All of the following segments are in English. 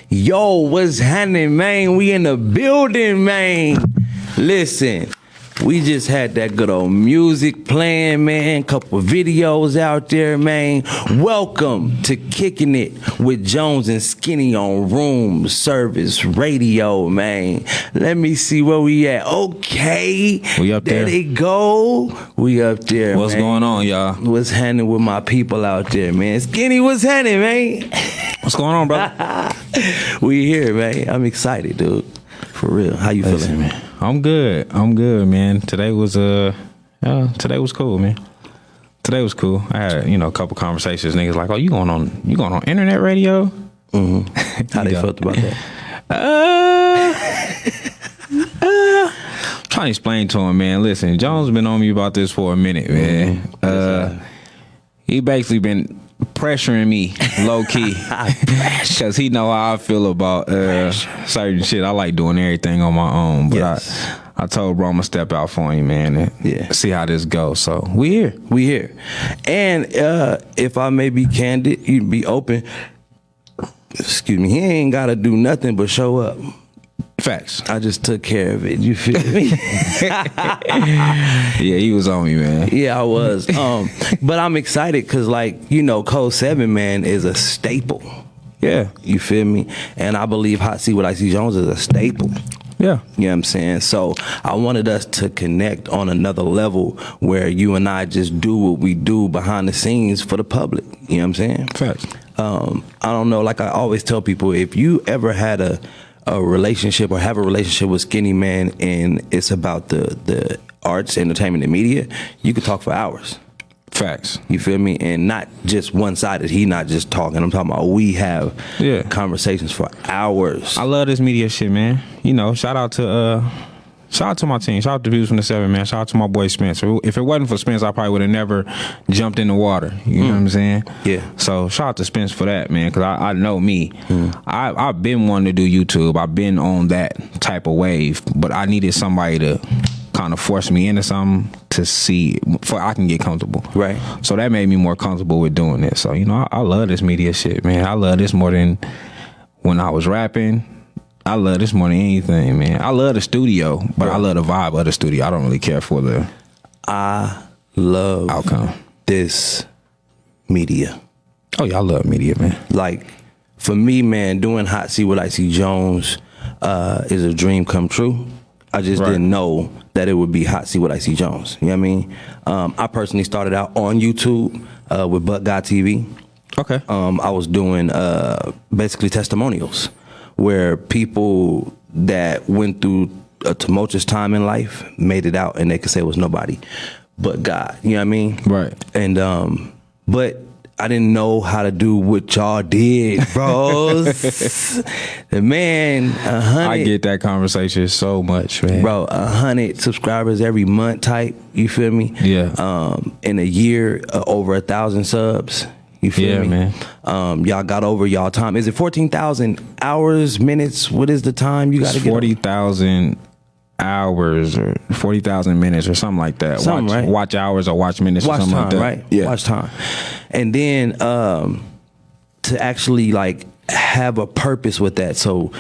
Yo, what's happening, man? We in the building, man. Listen, we just had that good old music playing, man. Couple videos out there, man. Welcome to Kicking It with Jonez and Skinny on Room Service Radio, man. Let me see where we at. Okay. We up there. There they go. We up there, What's man. going on, y'all? What's happening with my people out there, man? Skinny, what's happening, man? What's going on, brother? We here, man. I'm excited, dude. For real. How you feeling, man? I'm good, man. Today was cool, man. Today was cool. I had, a couple conversations. Niggas like, oh, you going on internet radio? Mm-hmm. How they felt about that? Trying to explain to him, man. Listen, Jones been on me about this for a minute, man. He basically been pressuring me low key because he know how I feel about certain shit. I like doing everything on my own, but I told bro I'm gonna step out for him, man, and see how this goes. So we here, and if I may be candid, you'd be open. Excuse me, he ain't gotta do nothing but show up. Facts. I just took care of it. You feel me? Yeah, he was on me, man. Yeah, I was. But I'm excited because, Code 7, man, is a staple. Yeah. You feel me? And I believe Hot See What I See Jones is a staple. Yeah. You know what I'm saying? So I wanted us to connect on another level where you and I just do what we do behind the scenes for the public. You know what I'm saying? Facts. I don't know. Like I always tell people, if you ever had a relationship or have a relationship with Skinny, man, and it's about the arts, entertainment, and media, you could talk for hours. Facts. You feel me? And not just one-sided. He not just talking. I'm talking about we have conversations for hours. I love this media shit, man. Shout out to my team. Shout out to Views from the 7, man. Shout out to my boy Spencer. If it wasn't for Spence, I probably would have never jumped in the water. You know what I'm saying? Yeah. So shout out to Spence for that, man, because I know me. I've been wanting to do YouTube. I've been on that type of wave, but I needed somebody to kind of force me into something to see before I can get comfortable. Right. So that made me more comfortable with doing it. So, I love this media shit, man. I love this more than when I was rapping. I love this more than anything, man. I love the studio, but I love the vibe of the studio. I don't really care for the outcome. This media. Oh, yeah, I love media, man. Like, for me, man, doing Hot See What I See Jones is a dream come true. I just didn't know that it would be Hot See What I See Jones. You know what I mean? I personally started out on YouTube with But God TV. Okay. I was doing basically testimonials where people that went through a tumultuous time in life made it out, and they could say it was nobody but God. You know what I mean? Right. And but I didn't know how to do what y'all did, bros. The man, 100. I get that conversation so much, man. Bro, 100 subscribers every month type. You feel me? Yeah. In a year, over 1,000 subs. You feel me? Man. Y'all got over y'all time. Is it 14,000 hours, minutes? What is the time you got to get? 40,000 hours or 40,000 minutes or something like that. Watch hours or watch minutes or something time, like that. Right? Yeah. Watch time. And then to actually have a purpose with that. So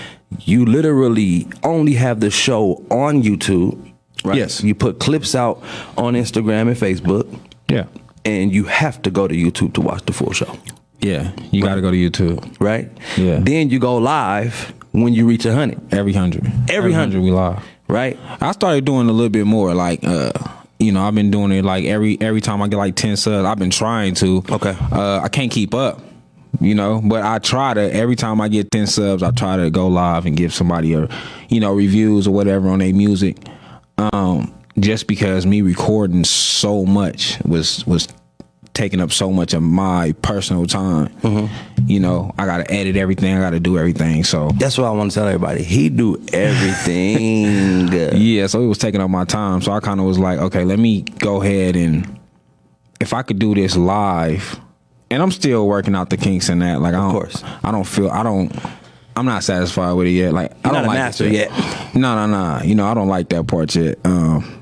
you literally only have the show on YouTube. Right? Yes. You put clips out on Instagram and Facebook. Yeah. And you have to go to YouTube to watch the full show. Yeah, you got to go to YouTube. Right? Yeah. Then you go live when you reach 100. Every 100. Every 100 we live. Right? I started doing a little bit more I've been doing it every time I get 10 subs. I've been trying to. Okay. I can't keep up, but I try to, every time I get 10 subs, I try to go live and give somebody reviews or whatever on their music. Just because me recording so much was taking up so much of my personal time. I gotta edit everything, I gotta do everything. So that's what I want to tell everybody. He do everything. Yeah, so it was taking up my time. So I kind of was like, okay, let me go ahead, and if I could do this live, and I'm still working out the kinks in that. I don't I'm not satisfied with it yet. Like I You're don't not a like master it yet. No. You know, I don't like that part yet.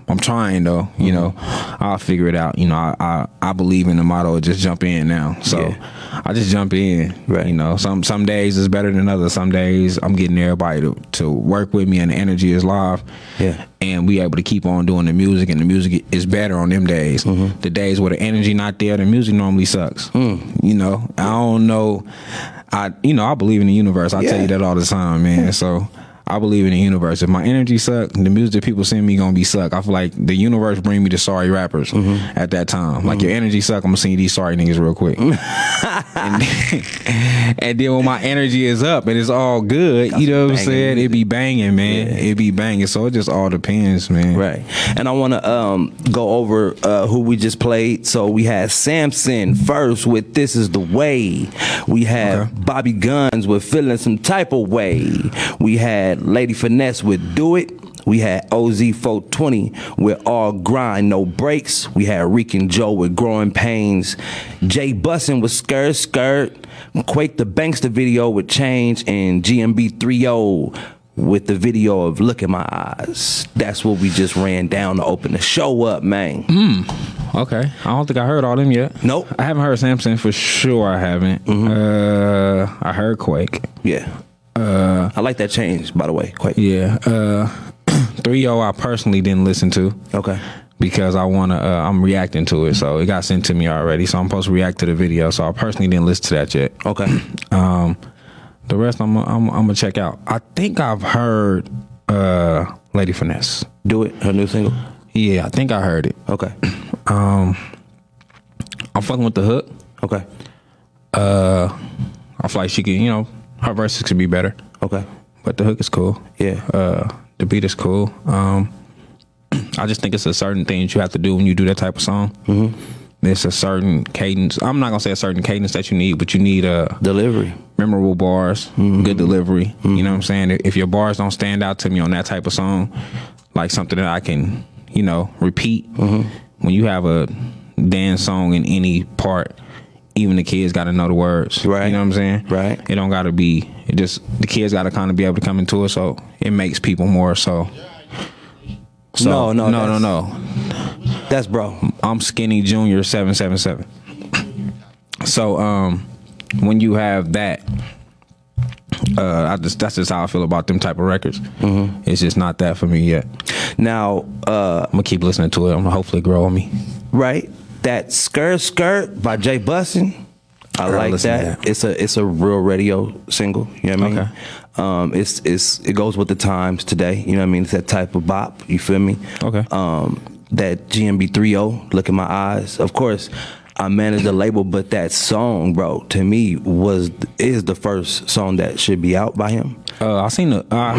I'm trying though. You know, I'll figure it out. You know, I believe in the motto of just jump in now. So I just jump in. Right. You know, some days is better than others. Some days I'm getting everybody to work with me, and the energy is live. Yeah. And we able to keep on doing the music, and the music is better on them days. The days where the energy not there, the music normally sucks. You know, I don't know. I believe in the universe. I tell you that all the time, man. So I believe in the universe. If my energy suck, the music that people send me gonna be suck. I feel like the universe bring me the sorry rappers at that time. Like your energy suck, I'm gonna send you these sorry niggas real quick. and then when my energy is up and it's all good, you know what I'm saying? It be banging, man. It be banging. So it just all depends, man. Right. And I want to go over who we just played. So we had Samson first with This Is The Way. We had Bobby Guns with Feeling Some Type of Way. We had Lady Finesse with Do It. We had OZ 420 with All Grind, No Breaks. We had Reek and Joe with Growing Pains. Jay Bussin' with Skirt Skirt. Quake the Bankster video with Change. And GMB 3-0 with the video of Look in My Eyes. That's what we just ran down to open the show up, man. Okay. I don't think I heard all them yet. Nope. I haven't heard Samson for sure. I haven't. I heard Quake. Yeah. I like that change, by the way. Quake. Yeah. 3-0 I personally didn't listen to. Okay. Because I'm reacting to it. So it got sent to me already. So I'm supposed to react to the video. So I personally didn't listen to that yet. Okay. The rest I'm gonna check out. I think I've heard Lady Finesse. Do It, her new single? Yeah, I think I heard it. Okay. I'm fucking with the hook. Okay. I feel like she can, her verses could be better. Okay. But the hook is cool. Yeah. The beat is cool. I just think it's a certain thing that you have to do when you do that type of song. There's a certain cadence. I'm not gonna say a certain cadence that you need, but you need a delivery, memorable bars, good delivery. You know what I'm saying? If your bars don't stand out to me on that type of song, like something that I can, repeat. When you have a dance song in any part, even the kids got to know the words. Right. You know what I'm saying? Right. It don't got to be. It just the kids got to kind of be able to come into it, so it makes people more so. No. That's bro. I'm Skinny Junior 777. So when you have that, that's just how I feel about them type of records. It's just not that for me yet. Now I'm gonna keep listening to it. I'm gonna hopefully grow on me. Right. That Skirt Skirt by Jay Bussin'. I like that. It's a real radio single. You know what I mean? It goes with the times today. You know what I mean? It's that type of bop. You feel me? Okay. That GMB 3-0, Look in My Eyes. Of course, I managed the label, but that song, bro, to me is the first song that should be out by him. I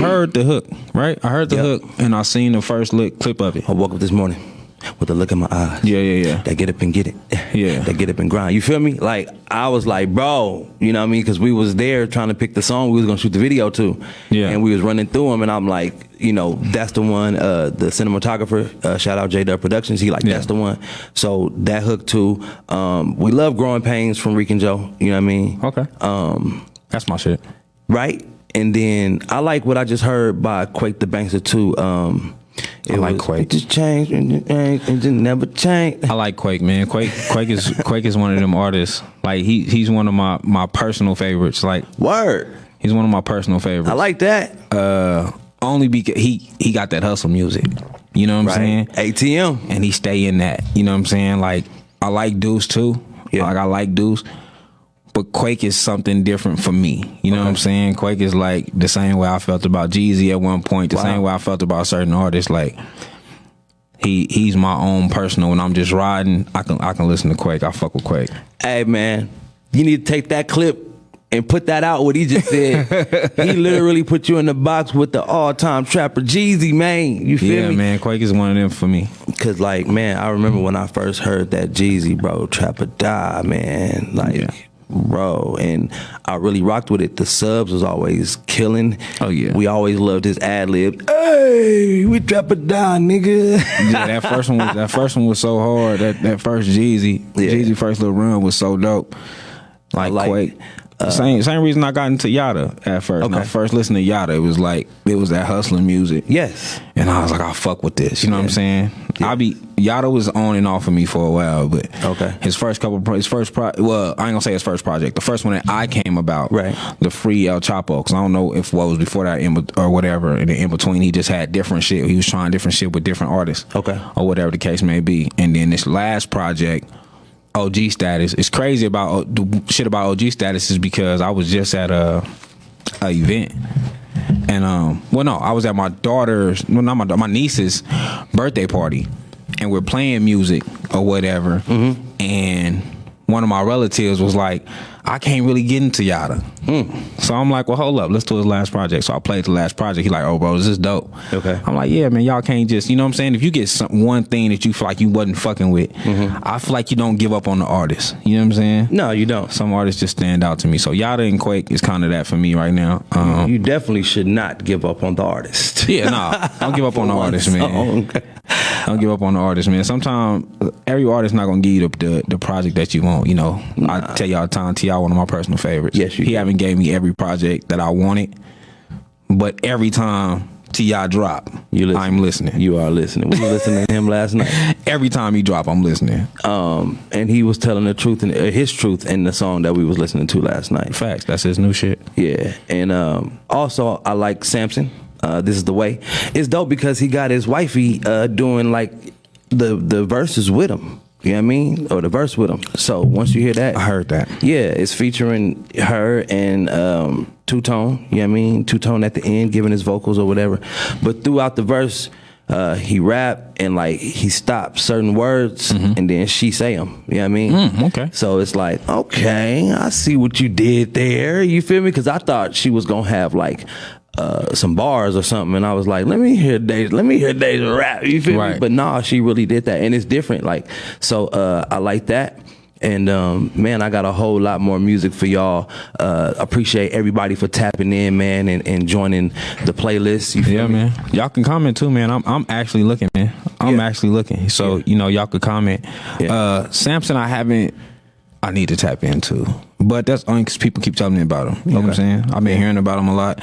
heard the hook, right? I heard the hook, and I seen the first clip of it. I woke up this morning with a look in my eyes. Yeah. That get up and get it. Yeah. That get up and grind. You feel me? Like, I was like, bro, you know what I mean? Because we was there trying to pick the song we was going to shoot the video to. Yeah. And we was running through them, and I'm like, that's the one, the cinematographer, shout out J-Dub Productions, he that's the one. So that hook too. We love Growing Pains from Reek and Joe, you know what I mean? Okay. That's my shit. Right? And then I like what I just heard by Quake the Bankster too. I like Quake. It just changed and just never changed. I like Quake, man. Quake is one of them artists. Like he's one of my personal favorites. Like word. He's one of my personal favorites. I like that. Only because he got that hustle music. You know what I'm saying? ATM. And he stay in that. You know what I'm saying? Like I like Deuce too. Yeah. Like I like Deuce. But Quake is something different for me. You know what I'm saying? Quake is like the same way I felt about Jeezy at one point, the same way I felt about certain artists. Like he's my own personal. When I'm just riding, I can listen to Quake. I fuck with Quake. Hey man, you need to take that clip and put that out what he just said. He literally put you in the box with the all-time trapper Jeezy, man. You feel me? Yeah, man, Quake is one of them for me. Cause like, man, I remember when I first heard that Jeezy, bro, Trapper Die, man. Like bro, and I really rocked with it. The subs was always killing. Oh yeah, we always loved his ad lib. Hey, we Trapper Die, nigga. Yeah, that first one was so hard. That first Jeezy first little run was so dope. Like Quake. Same reason I got into Yada at first. When I first listened to Yada, it was that hustling music. Yes. And I was like, I'll fuck with this. You know what I'm saying? Yeah. Yada was on and off of me for a while, but his first I ain't gonna say his first project. The first one that I came about, the Free El Chapo, because I don't know if what was before that or whatever. And in between, he just had different shit. He was trying different shit with different artists, or whatever the case may be. And then this last project, OG Status. It's crazy about the shit about OG Status is because I was just at a event, and I was at my my niece's birthday party, and we're playing music or whatever, and one of my relatives was like, I can't really get into Yada. So I'm like, well, hold up, let's do his last project. So I played the last project. He like, oh, bro, this is dope. I'm like, yeah, man, y'all can't just, you know what I'm saying? If you get one thing that you feel like you wasn't fucking with, I feel like you don't give up on the artist. You know what I'm saying? No, you don't. Some artists just stand out to me. So Yada and Quake is kind of that for me right now. You definitely should not give up on the artist. Yeah, nah, don't give up on the artist, man. Don't give up on the artist, man. Sometimes every artist not gonna give you the project that you want. You know, I tell y'all all the time, T.I. one of my personal favorites. Yes, he haven't gave me every project that I wanted, but every time T.I. drop, I'm listening. You are listening. We were listening to him last night. Every time he drop, I'm listening. And he was telling the truth and his truth in the song that we was listening to last night. Facts. That's his new shit. Yeah, and also I like Samson. This is the way. It's dope because he got his wifey doing like the verses with him. You know what I mean? Or the verse with him. So once you hear that, I heard that. Yeah, it's featuring her and Two Tone. You know what I mean? Two Tone at the end giving his vocals or whatever. But throughout the verse, he rap and like he stops certain words and then she say them. You know what I mean? Okay. So it's like, okay, I see what you did there. You feel me? Because I thought she was gonna have like some bars or something, and I was like, let me hear Deja rap. You feel me? But nah, she really did that, and it's different. Like, so I like that. And man, I got a whole lot more music for y'all. Appreciate everybody for tapping in, man, and joining the playlist. You feel me? Man. Y'all can comment too, man. I'm actually looking, man. I'm actually looking. So you know, y'all could comment. Samson, I need to tap into, but that's only because people keep telling me about him. You know what I'm saying? I've been hearing about him a lot.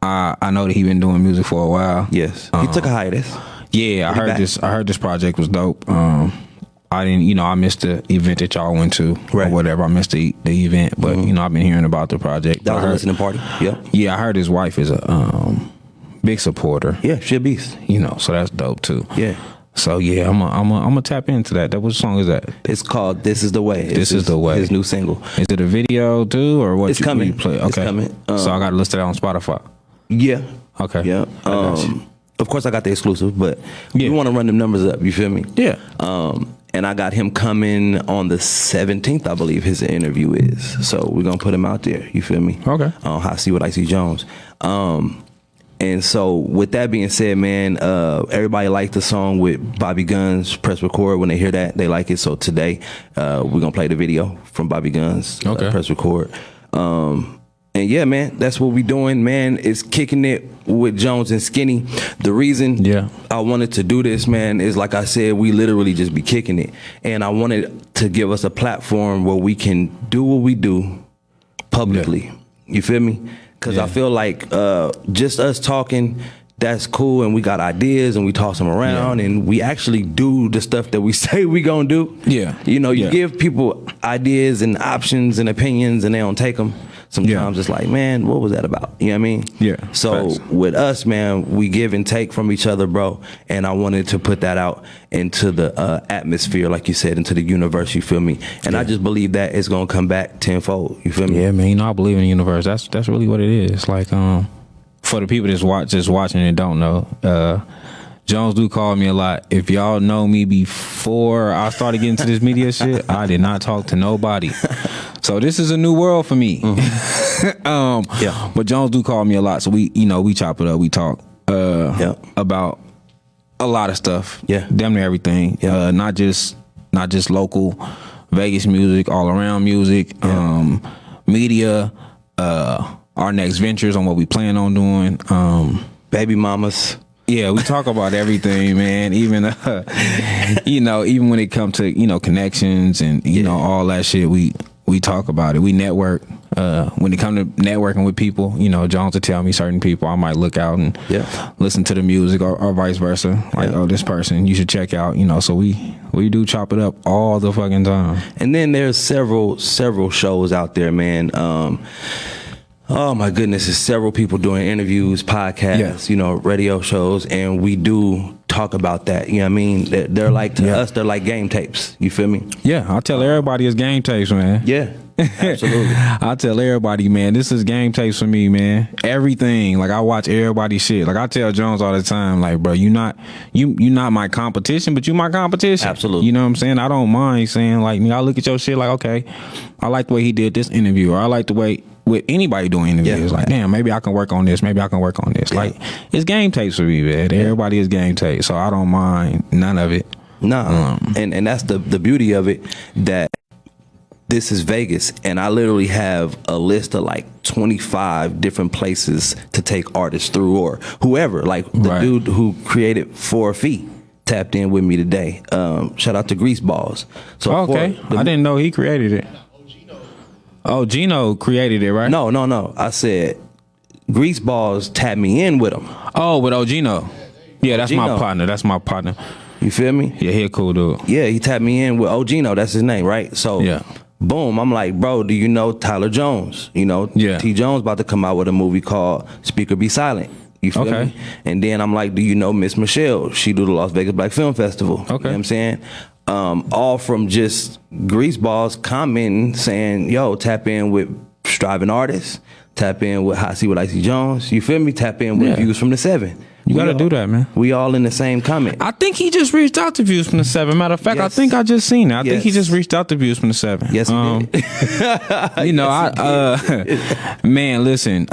I know that he been doing music for a while. Yes, he took a hiatus. Yeah, I heard this project was dope. I didn't, you know, I missed the event that y'all went to or whatever. I missed the event, but you know, I've been hearing about the project. That was a listening party. Yeah, I heard his wife is a big supporter. Yeah, she a beast. You know, so that's dope too. Yeah. So yeah, I'm gonna tap into that. What song is that? It's called "This Is the Way." This is the way. His new single. Is it a video too, or what? It's coming. You play? Okay. It's coming. So I got to list it out on Spotify. Yeah. Okay. Yeah. Of course, I got the exclusive, but we want to run them numbers up. You feel me? Yeah. And I got him coming on the 17th, I believe his interview is. So we're gonna put him out there. You feel me? Okay. I see what I see Jones. And so with that being said, man, everybody liked the song with Bobby Guns, Press Record. When they hear that, they like it. So today, we're going to play the video from Bobby Guns, Press Record. And yeah, man, that's what we doing, man. It's Kicking It with Jonez and Skinny. The reason I wanted to do this, man, is like I said, we literally just be kicking it. And I wanted to give us a platform where we can do what we do publicly. You feel me? Because I feel like just us talking, that's cool, and we got ideas and we toss them around and we actually do the stuff that we say we gonna do. Yeah. You know, you give people ideas and options and opinions and they don't take them. Sometimes it's like, man, what was that about? You know what I mean? Yeah. So with us, man, we give and take from each other, bro. And I wanted to put that out into the atmosphere, like you said, into the universe, you feel me? And I just believe that it's gonna come back tenfold, you feel me? Yeah, man, you know, I believe in the universe. That's really what it is. Like, for the people that's watching and don't know, Jones do call me a lot. If y'all know me before I started getting into this media shit, I did not talk to nobody. So this is a new world for me. But Jones do call me a lot. So we chop it up. We talk about a lot of stuff. Yeah. Damn near everything. Yeah. Not just local Vegas music, all around music, media, our next ventures on what we plan on doing. Baby mamas. Yeah, we talk about everything, man. Even even when it comes to connections and you know all that shit, we we talk about it. We network. When it comes to networking with people, you know, Jones will tell me certain people I might look out and listen to the music, or vice versa. Like, oh, this person you should check out. You know, so we do chop it up all the fucking time. And then there's several shows out there, man. Oh my goodness, there's several people doing interviews, podcasts, you know, radio shows, and we do talk about that. You know what I mean? They're like, to us, they're like game tapes. You feel me? Yeah, I tell everybody it's game tapes, man. Yeah, absolutely. I tell everybody, man, this is game tapes for me, man. Everything. Like, I watch everybody's shit. Like, I tell Jones all the time, like, bro, you not my competition, but you my competition. Absolutely. You know what I'm saying? I don't mind saying, like, I look at your shit like, okay, I like the way he did this interview, or I like the way with anybody doing interviews. Like, damn, maybe I can work on this. Maybe I can work on this. Like, it's game tapes for me, man. Everybody is game tapes, so I don't mind none of it. Nah, and that's the beauty of it, that this is Vegas, and I literally have a list of like 25 different places to take artists through, or whoever. Like, the dude who created 4 Feet tapped in with me today. Shout out to Greaseballs. So okay, I didn't know he created it. Oh, Gino created it, right? No. I said Greaseballs tapped me in with him. Oh, with Gino. Yeah, that's Gino. my partner. You feel me? Yeah, he a cool dude. Yeah, he tapped me in with Gino. That's his name, right? So, boom, I'm like, bro, do you know Tyler Jones? You know, T. Jones about to come out with a movie called Speaker Be Silent. You feel me? And then I'm like, do you know Miss Michelle? She do the Las Vegas Black Film Festival. You know what I'm saying? All from just Greaseballs commenting, saying, yo, tap in with striving artists, tap in with I See What I See Jones. You feel me? Tap in with Views from the 7. You got to do that, man. We all in the same comment. I think he just reached out to Views from the 7. Matter of fact, I think I just seen that. I think he just reached out to Views from the 7. Yes, he did. You know, man, listen,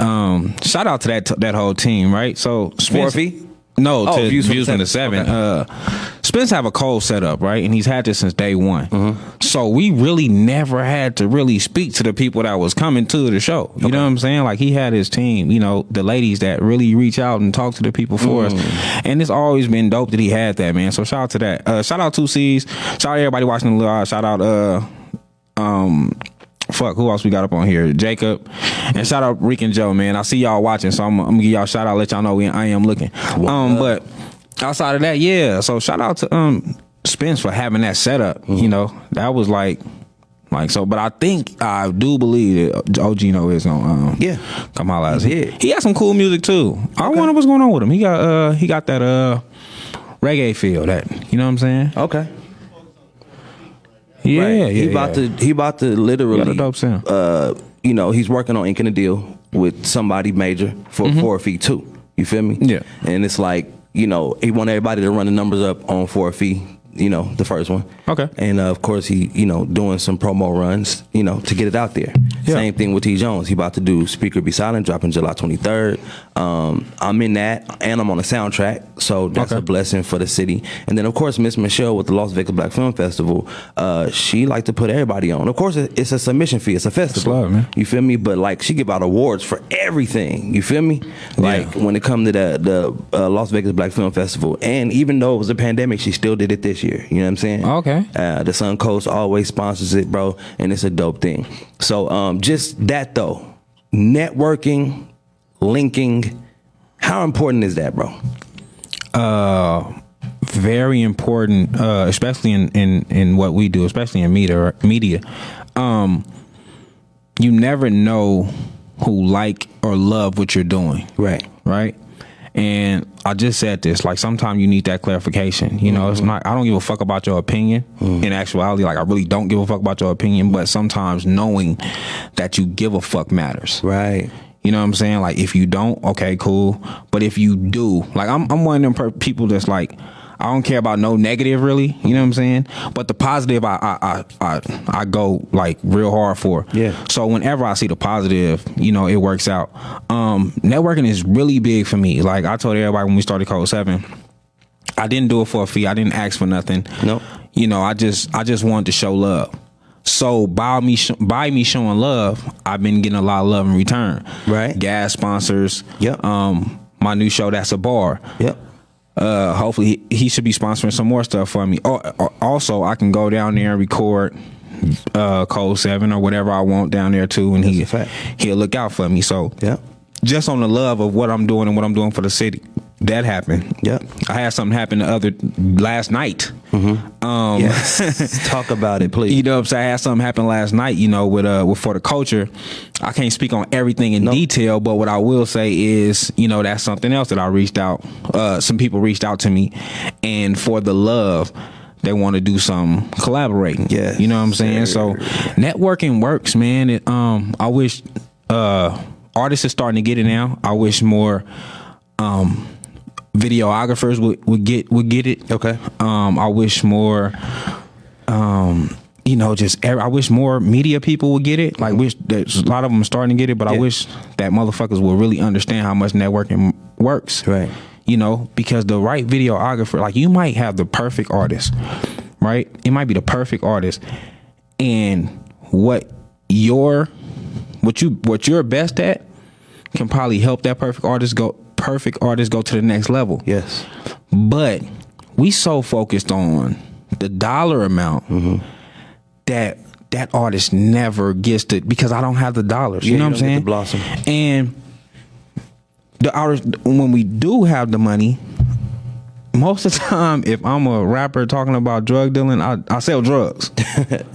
shout out to that whole team, right? So, Sporfy? No, to Views from the 7. Okay. Spence have a cold setup, right? And he's had this since day one. So we really never had to really speak to the people that was coming to the show. You know what I'm saying? Like, he had his team, you know, the ladies that really reach out and talk to the people for us. And it's always been dope that he had that, man. So shout out to that. Shout out 2C's. Shout out everybody watching the live. Shout out who else we got up on here? Jacob. And shout out Rick and Joe, man. I see y'all watching, so I'm gonna give y'all a shout out, let y'all know I am looking. But outside of that, yeah. So shout out to Spence for having that setup. You know, that was like so. But I do believe that Gino is gonna come holla at us. He has some cool music too. I wonder what's going on with him. He got that reggae feel, that, you know what I'm saying? Okay. Yeah, He about to literally, got a dope sound. You know, he's working on inking a deal with somebody major for 4 Feet 2. You feel me? Yeah. And it's like, you know, he want everybody to run the numbers up on 4 Feet. You know, the first one. Okay. And of course, he, you know, doing some promo runs, you know, to get it out there. Yeah. Same thing with T. Jones. He about to do Speaker Be Silent, dropping July 23rd. I'm in that, and I'm on the soundtrack, so that's a blessing for the city. And then, of course, Miss Michelle with the Las Vegas Black Film Festival, she like to put everybody on. Of course, it's a submission fee. It's a festival. Love, man. You feel me? But, like, she give out awards for everything. You feel me? Like, when it comes to the Las Vegas Black Film Festival, and even though it was a pandemic, she still did it this year. You know what I'm saying? Okay. The Sun Coast always sponsors it, bro, and it's a dope thing. So just that, though, networking, linking, how important is that, bro? Very important, especially in what we do, especially in media. You never know who like or love what you're doing. Right. And I just said this, like, sometimes you need that clarification. You know, it's not, I don't give a fuck about your opinion. In actuality, like, I really don't give a fuck about your opinion, but sometimes knowing that you give a fuck matters. Right. You know what I'm saying? Like, if you don't, okay, cool. But if you do, like, I'm one of them people that's like, I don't care about no negative, really. You know what I'm saying? But the positive, I go like real hard for. Yeah. So whenever I see the positive, you know, it works out. Networking is really big for me. Like, I told everybody when we started Code 7, I didn't do it for a fee. I didn't ask for nothing. No. You know, I just wanted to show love. So by me showing love, I've been getting a lot of love in return. Right. Gas sponsors. Yep. My new show, That's a Bar. Yep. Hopefully he should be sponsoring some more stuff for me. Also, I can go down there and record Code 7 or whatever I want down there too, and he'll look out for me. So Yeah. just on the love of what I'm doing and what I'm doing for the city, that happened. Yeah. I had something happen last night. Yes. Talk about it, please. You know what I'm saying? I had something happen last night, you know, with For the Culture. I can't speak on everything in detail, but what I will say is, you know, that's something else that I reached out. Some people reached out to me, and for the love, they want to do some collaborating. Yeah. You know what I'm saying? So networking works, man. I wish artists are starting to get it now. I wish more videographers would get it. Okay. I wish more you know, I wish more media people would get it. Like, wish there's a lot of them starting to get it, but I wish that motherfuckers would really understand how much networking works. Right. You know, because the right videographer, like, you might have the perfect artist, right? It might be the perfect artist, and what you're best at can probably help that perfect artist go to the next level. Yes. But we so focused on the dollar amount that artist never gets to, because I don't have the dollars. You know what I'm saying? Get to blossom. And the artist, when we do have the money, most of the time, if I'm a rapper talking about drug dealing, I sell drugs.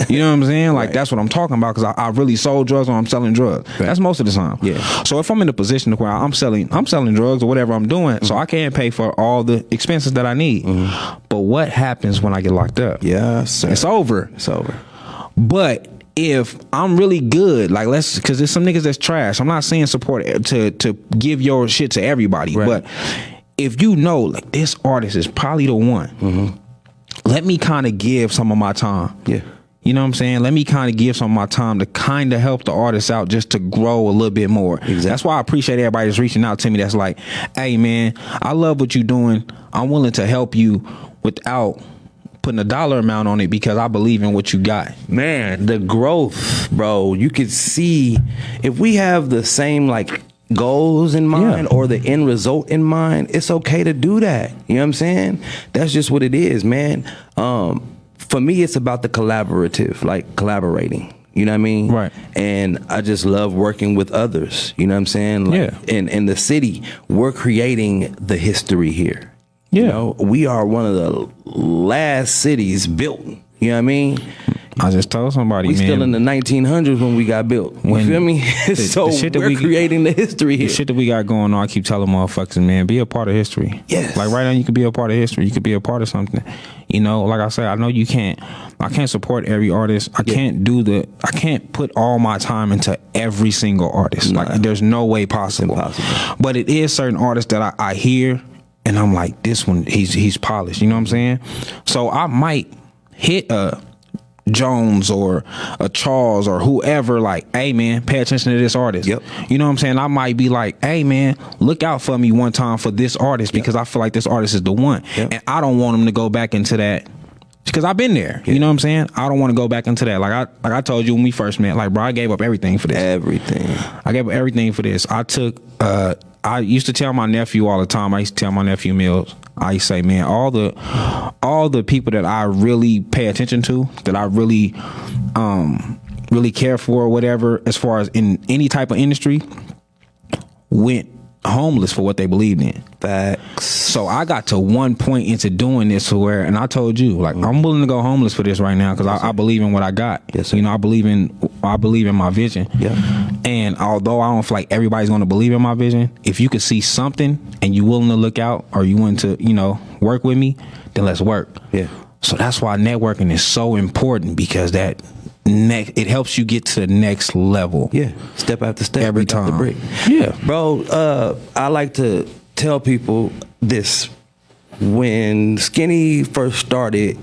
You know what I'm saying? Like, that's what I'm talking about, because I really sold drugs or I'm selling drugs. Right. That's most of the time. Yeah. So if I'm in a position where I'm selling drugs or whatever I'm doing, so I can't pay for all the expenses that I need. But what happens when I get locked up? Yeah, sir. It's over. It's over. But if I'm really good, like, because there's some niggas that's trash. I'm not saying support to give your shit to everybody, but if you know, like, this artist is probably the one, let me kind of give some of my time. Yeah. You know what I'm saying? Let me kind of give some of my time to kind of help the artist out, just to grow a little bit more. Exactly. That's why I appreciate everybody that's reaching out to me. That's like, hey, man, I love what you're doing. I'm willing to help you without putting a dollar amount on it, because I believe in what you got. Man, the growth, bro. You could see, if we have the same, like, goals in mind or the end result in mind, it's okay to do that. You know what I'm saying? That's just what it is, man. For me, it's about the collaborative, like collaborating. You know what I mean? Right. And I just love working with others. You know what I'm saying? Like, in the city, we're creating the history here. Yeah. You know, we are one of the last cities built. You know what I mean? I just told somebody, we still in the 1900s when we got built. You feel me? So we're creating the history here. The shit that we got going on, I keep telling motherfuckers, man, be a part of history. Yes. Like, right now, you can be a part of history. You could be a part of something. You know, like I said, I know you can't. I can't support every artist. I can't put all my time into every single artist. Like, there's no way possible. It's impossible. But it is certain artists that I hear, and I'm like, this one, he's polished. You know what I'm saying? So I might hit a Jones or a Charles or whoever, like, hey, man, pay attention to this artist. Yep. You know what I'm saying? I might be like, hey, man, look out for me one time for this artist, because I feel like this artist is the one. And I don't want him to go back into that, because I've been there. You know what I'm saying? I don't want to go back into that. Like I told you when we first met, like, bro, I gave up everything for this. I gave up everything for this. I used to tell my nephew all the time. I used to tell my nephew Mills, I used to say, man, all the people that I really pay attention to, that I really really care for or whatever, as far as in any type of industry, went homeless for what they believed in. Facts. So I got to one point into doing this to where, and I told you, like, I'm willing to go homeless for this right now, because I believe in what I got. Yes, you know, I believe in my vision. Yeah. And although I don't feel like everybody's going to believe in my vision, if you could see something and you willing to look out, or you want to, you know, work with me, then let's work. Yeah. So that's why networking is so important, because it helps you get to the next level. Yeah. Step after step. Every time. After brick. Yeah. Bro, I like to tell people this. When Skinny first started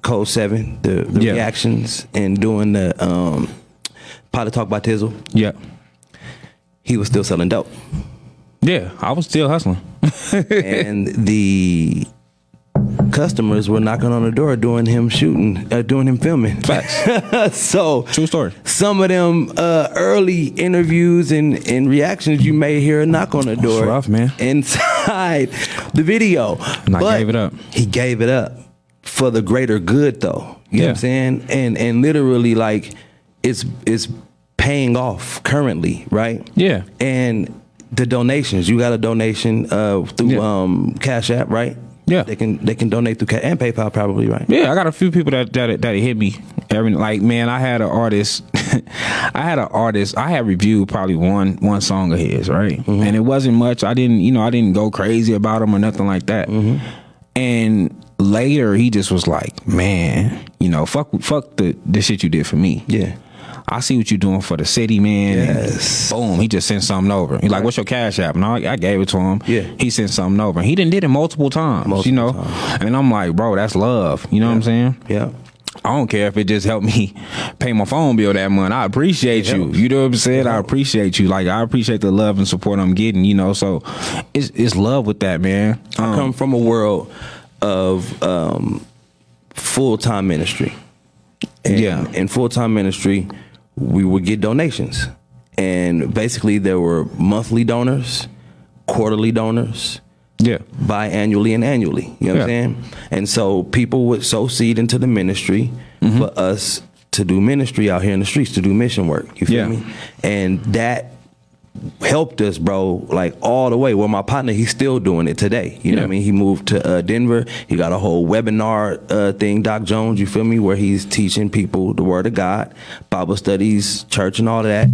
Code 7, the reactions, and doing the Pilot Talk by Tizzle. Yeah. He was still selling dope. Yeah, I was still hustling. And the customers were knocking on the door doing him filming. Facts. So true story. Some of them early interviews and reactions, you may hear a knock on the door. It's rough, man. Inside the video. And I gave it up. He gave it up for the greater good though. You know what I'm saying? And literally like it's paying off currently, right? Yeah. And the donations, you got a donation through Cash App, right? Yeah, they can donate through and PayPal probably, right? Yeah, I got a few people that hit me like, man, I had an artist, I had reviewed probably one song of his, right? Mm-hmm. And it wasn't much. I didn't go crazy about him or nothing like that. Mm-hmm. And later he just was like, man, fuck the shit you did for me. Yeah. I see what you're doing for the city, man. Yes. And boom, he just sent something over. He's like, what's your Cash App? And I gave it to him. Yeah. He sent something over. He did it multiple times, And I'm like, bro, that's love. You know what I'm saying? Yeah. I don't care if it just helped me pay my phone bill that month. I appreciate you. You know what I'm saying? I appreciate you. Like, I appreciate the love and support I'm getting, So it's love with that, man. I come from a world of full-time ministry. And in full-time ministry, we would get donations, and basically there were monthly donors, quarterly donors, biannually and annually. You know what I'm saying? And so people would sow seed into the ministry for us to do ministry out here in the streets, to do mission work. You feel me? And that helped us, bro, like all the way. Well, my partner, he's still doing it today. You know what I mean? He moved to Denver. He got a whole webinar thing, Doc Jones, you feel me, where he's teaching people the word of God, Bible studies, church and all that.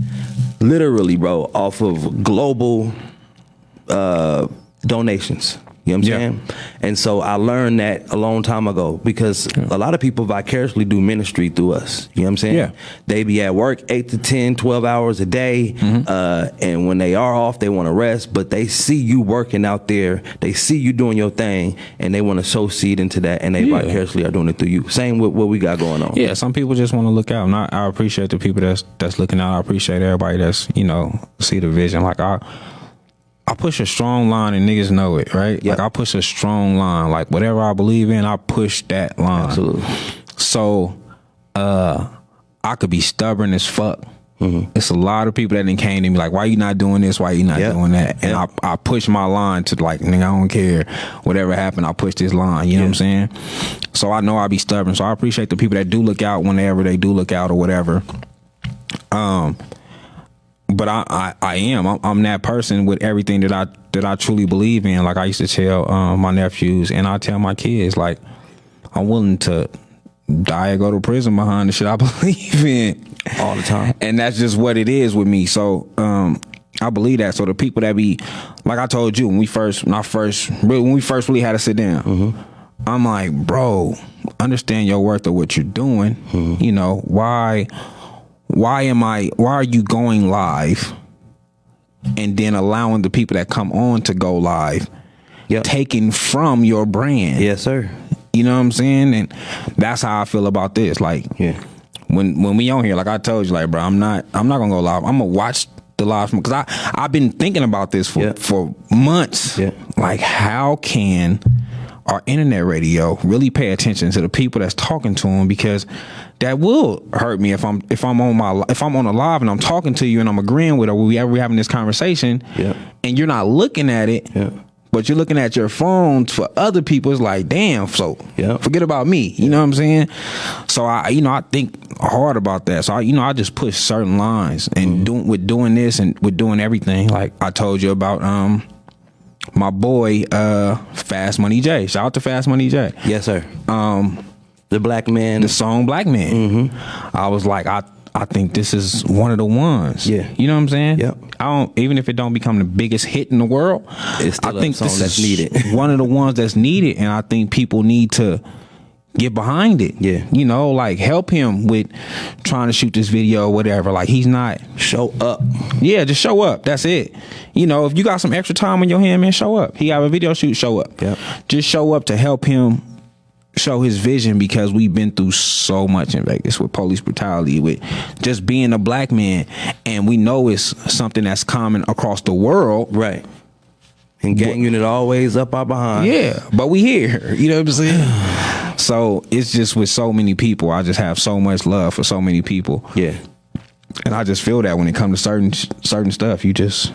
Literally, bro, off of global donations. You know what I'm saying? And so I learned that a long time ago, because a lot of people vicariously do ministry through us. You know what I'm saying? Yeah. They be at work 8 to 10, 12 hours a day. And when they are off, they want to rest, but they see you working out there. They see you doing your thing, and they want to sow seed into that, and they vicariously are doing it through you. Same with what we got going on. Yeah, some people just want to look out. And I appreciate the people that's looking out. I appreciate everybody that's, see the vision. Like, I push a strong line and niggas know it, right? Yep. Like, I push a strong line. Like, whatever I believe in, I push that line. Absolutely. So, I could be stubborn as fuck. It's a lot of people that then came to me like, why you not doing this? Why you not doing that? And I push my line to like, nigga, I don't care. Whatever happened, I push this line. You know what I'm saying? So I know I be stubborn. So I appreciate the people that do look out whenever they do look out or whatever. But I'm that person with everything that I truly believe in. Like, I used to tell my nephews, and I tell my kids, like, I'm willing to die or go to prison behind the shit I believe in all the time. And that's just what it is with me. So I believe that. So the people that be, like I told you, when we first really had to sit down, I'm like, bro, understand your worth of what you're doing. Why are you going live and then allowing the people that come on to go live taking from your brand? Yes, sir. You know what I'm saying? And that's how I feel about this. Like, when we on here, like I told you, like, bro, I'm not gonna go live. I'm gonna watch the live, because I've been thinking about this for months. Like, how can our internet radio really pay attention to the people that's talking to them? Because that will hurt me if I'm on a live and I'm talking to you and I'm agreeing with, or we having this conversation, and you're not looking at it, but you're looking at your phone for other people. It's like, damn. So forget about me. You know what I'm saying? So I think hard about that. So I just push certain lines, and doing this and with doing everything. Like I told you about my boy Fast Money J. Shout out to Fast Money J. Yes, sir. The Black Man. The song Black Man. I was like, I think this is one of the ones. Yeah. You know what I'm saying? Yep. Even if it don't become the biggest hit in the world, it's still I think a song this that's is needed. one of the ones that's needed, and I think people need to get behind it. Yeah. Like, help him with trying to shoot this video or whatever. Like, he's not. Show up. Yeah, just show up. That's it. If you got some extra time on your hand, man, show up. He have a video shoot, show up. Yep. Just show up to help him show his vision, because we've been through so much in Vegas with police brutality, with just being a black man, and we know it's something that's common across the world. Right. And gang unit always up our behind. Yeah, but we here. You know what I'm saying? So it's just with so many people, I just have so much love for so many people. Yeah. And I just feel that when it comes to certain stuff, you just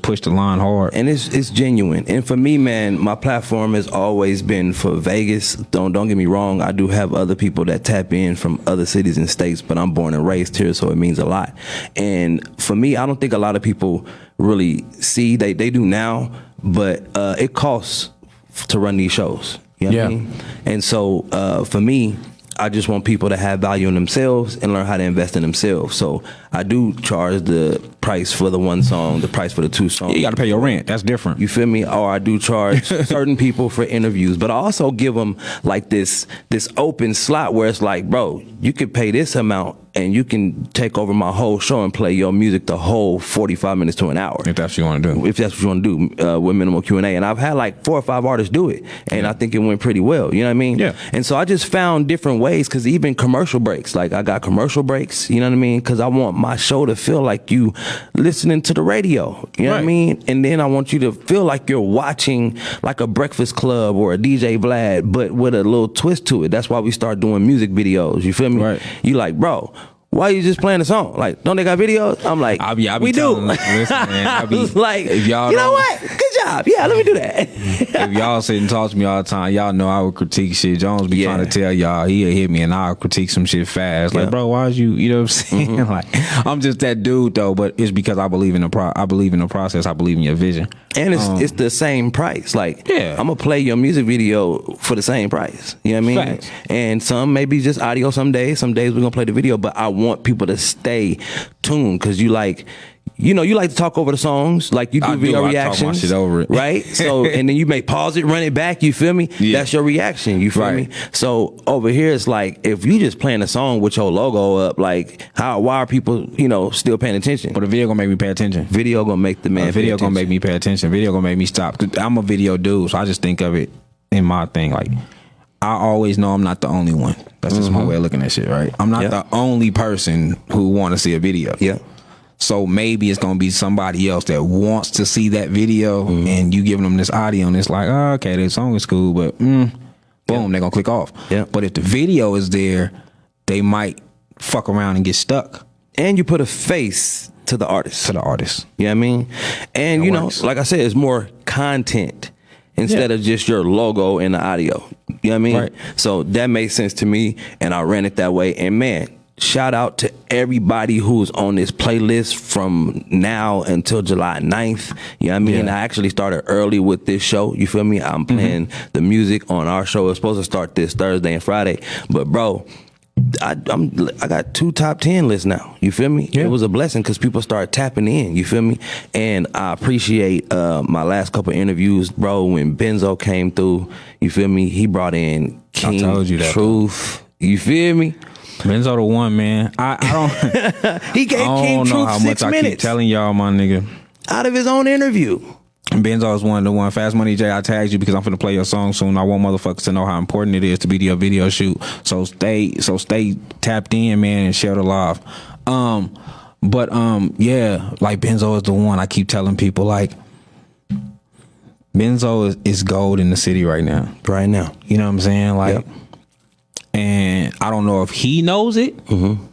push the line hard. And it's genuine. And for me, man, my platform has always been for Vegas. Don't get me wrong. I do have other people that tap in from other cities and states, but I'm born and raised here, so it means a lot. And for me, I don't think a lot of people really see. They do now, but it costs to run these shows. You know what I mean? And so for me, I just want people to have value in themselves and learn how to invest in themselves. So I do charge the price for the one song, the price for the two songs. You got to pay your rent. That's different. You feel me? Or I do charge certain people for interviews, but I also give them like this open slot where it's like, bro, you could pay this amount and you can take over my whole show and play your music the whole 45 minutes to an hour. If that's what you want to do. If that's what you want to do with minimal Q&A. And I've had like 4 or 5 artists do it, and I think it went pretty well. You know what I mean? Yeah. And so I just found different ways, because even commercial breaks, like I got commercial breaks, you know what I mean? Because I want my show to feel like you listening to the radio. You know what I mean? And then I want you to feel like you're watching like a Breakfast Club or a DJ Vlad, but with a little twist to it. That's why we start doing music videos. You feel me? Right. You like, bro, why you just playing a song? Like, don't they got videos? I'm like, I be we do. Listen, man, I be like, if y'all you know what? Good job. Yeah, let me do that. If y'all sit and talk to me all the time, y'all know I would critique shit. Jonez be trying to tell y'all, he'll hit me and I'll critique some shit fast. Like, bro, why is you know what I'm saying? Like, I'm just that dude though, but it's because I believe in the process. I believe in your vision. And it's the same price. Like, Yeah. I'm gonna play your music video for the same price. You know what I mean? Facts. And some maybe just audio some days we're gonna play the video, but I want people to stay tuned, because you like to talk over the songs, like you do video reactions. I talk my shit over it. Right? So, and then you may pause it, run it back, you feel me? Yeah. That's your reaction, you feel me? So over here, it's like, if you just playing a song with your logo up, like, why are people, still paying attention? But the video gonna make me pay attention. Video gonna make the man video gonna make me pay attention. Video gonna make me stop. I'm a video dude, so I just think of it in my thing. Like, I always know I'm not the only one. That's just my way of looking at shit, right? I'm not the only person who want to see a video. Yeah. So maybe it's gonna be somebody else that wants to see that video, and you giving them this audio, and it's like, oh, okay, this song is cool, but boom, they're gonna click off. Yeah. But if the video is there, they might fuck around and get stuck. And you put a face to the artist. To the artist. You know what I mean? And that works. Like I said, it's more content instead of just your logo and the audio. You know what I mean? Right. So that made sense to me, and I ran it that way. And man, shout out to everybody who's on this playlist from now until July 9th. You know what I mean? I actually started early with this show. You feel me? I'm playing the music on our show. It's supposed to start this Thursday and Friday. But bro, I got 2 top 10 lists now. You feel me? Yeah. It was a blessing, because people start tapping in. You feel me? And I appreciate my last couple interviews, bro. When Benzo came through, you feel me? He brought in King, I told you that, Truth. You feel me? Benzo the one, man. I don't. He gave King Truth 6 minutes. I keep telling y'all, my nigga. Out of his own interview. Benzo is the one. Fast Money J, I tagged you because I'm finna play your song soon. I want motherfuckers to know how important it is to be your video shoot. So stay tapped in, man, and share the love. Yeah, like Benzo is the one. I keep telling people, like, Benzo is gold in the city right now. Right now. You know what I'm saying? Like, and I don't know if he knows it,